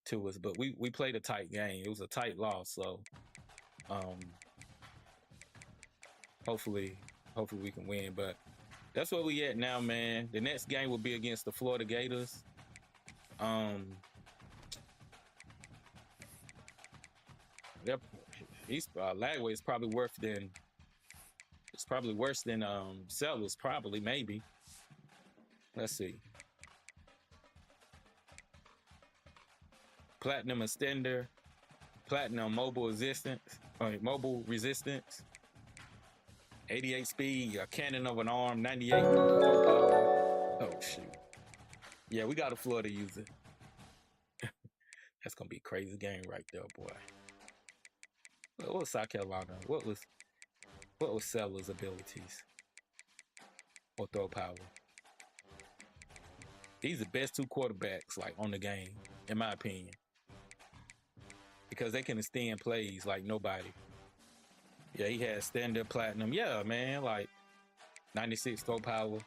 to us. But we played a tight game. It was a tight loss. So hopefully we can win. But that's where we at now, man. The next game will be against the Florida Gators. Lagway is probably worse than Sellers, probably, maybe. Let's see. Platinum extender, platinum mobile resistance, 88 speed, a cannon of an arm, 98 power. Oh shoot. Yeah, we got a Florida user. That's gonna be a crazy game right there, boy. What was South Carolina? What was Sellers' abilities or throw power? These are the best 2 quarterbacks like on the game, in my opinion, because they can extend plays like nobody. Yeah, he had standard platinum. Yeah, man, like 96 throw power,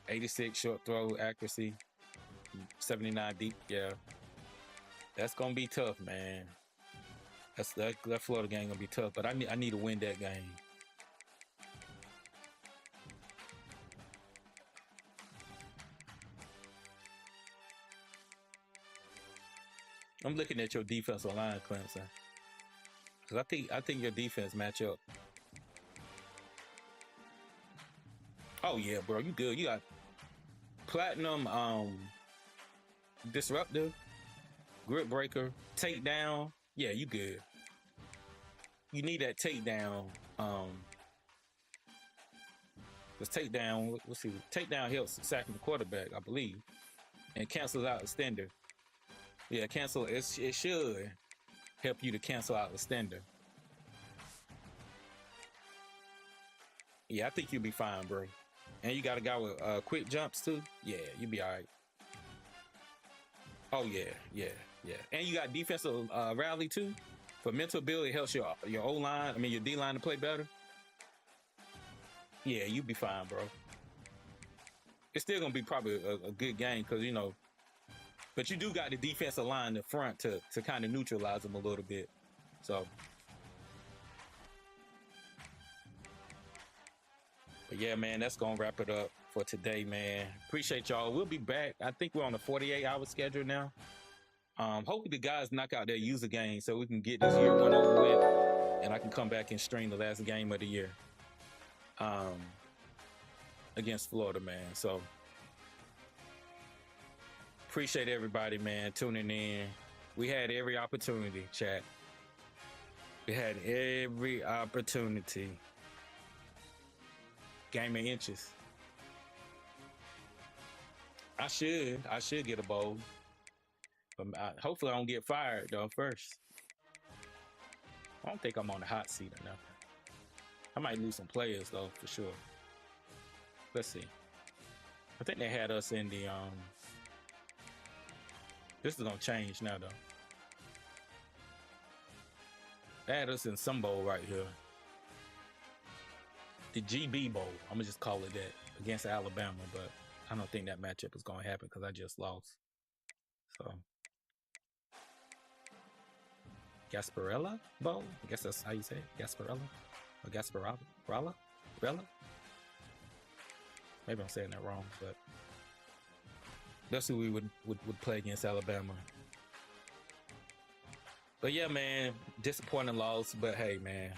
86 short throw accuracy, 79 deep. Yeah, that's gonna be tough, man. That Florida game gonna be tough, but I need to win that game. I'm looking at your defensive line, Clemson, because I think your defense match up. Oh yeah, bro, you good. You got platinum, disruptor, grip breaker, takedown. Yeah, you good. You need that takedown. Because takedown, let's see, takedown helps sacking the quarterback, I believe, and cancels out extender. Yeah, cancel. It should help you to cancel out extender. Yeah, I think you'll be fine, bro. And you got a guy with quick jumps too. Yeah, you'll be all right. Oh yeah. And you got defensive rally too. For mental ability, it helps your O-line, your D-line to play better. Yeah, you'll be fine, bro. It's still gonna be probably a good game because but you do got the defensive line in the front to kind of neutralize them a little bit. So, but yeah, man, that's gonna wrap it up for today, man. Appreciate y'all. We'll be back. I think we're on a 48-hour schedule now. Hopefully the guys knock out their user game so we can get this year one over with, and I can come back and stream the last game of the year against Florida, man. So appreciate everybody, man, tuning in. We had every opportunity, chat. We had every opportunity. Game of inches. I should get a bowl. But hopefully I don't get fired though first. I don't think I'm on the hot seat or nothing. I might lose some players though, for sure. Let's see. I think they had us in the this is gonna change now though. They had us in some bowl right here. The GB Bowl. I'm gonna just call it that, against Alabama, but I don't think that matchup is gonna happen because I just lost. So Gasparilla Bowl? I guess that's how you say it. Gasparilla? Or Gasparilla? Rella? Maybe I'm saying that wrong, but that's who we would play against Alabama. But yeah, man, disappointing loss. But hey, man,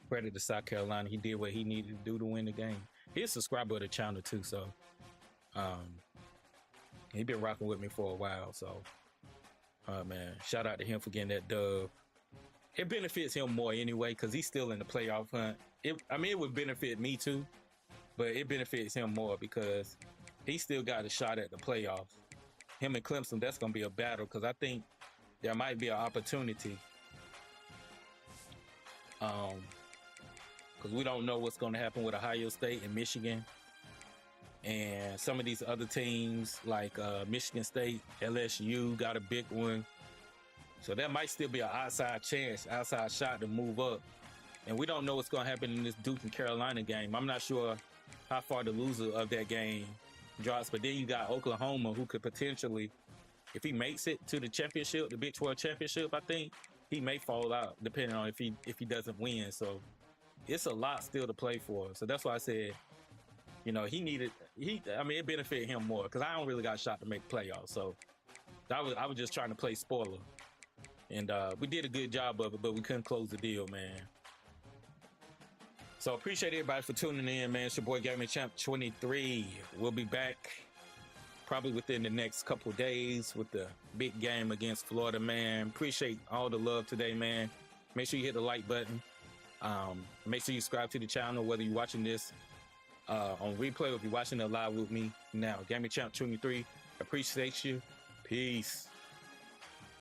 credit to South Carolina. He did what he needed to do to win the game. He's a subscriber of the channel too, so he been rocking with me for a while. So, man, shout out to him for getting that dub. It benefits him more anyway because he's still in the playoff hunt. It would benefit me too, but it benefits him more because he still got a shot at the playoffs. Him and Clemson, that's going to be a battle because I think there might be an opportunity. Because we don't know what's going to happen with Ohio State and Michigan. And some of these other teams like Michigan State, LSU got a big one. So that might still be an outside shot to move up. And we don't know what's going to happen in this Duke and Carolina game. I'm not sure how far the loser of that game drops. But then you got Oklahoma, who could potentially, if he makes it to the championship, the Big 12 championship, I think he may fall out depending on if he doesn't win. So it's a lot still to play for. So that's why I said, it benefited him more because I don't really got a shot to make playoffs. So I was just trying to play spoiler. And we did a good job of it, but we couldn't close the deal, man. So appreciate everybody for tuning in, man. It's your boy Gaming Champ 23. We'll be back probably within the next couple days with the big game against Florida, man. Appreciate all the love today, man. Make sure you hit the like button. Make sure you subscribe to the channel, whether you're watching this on replay or if you're watching it live with me now. Gaming Champ 23. Appreciate you. Peace.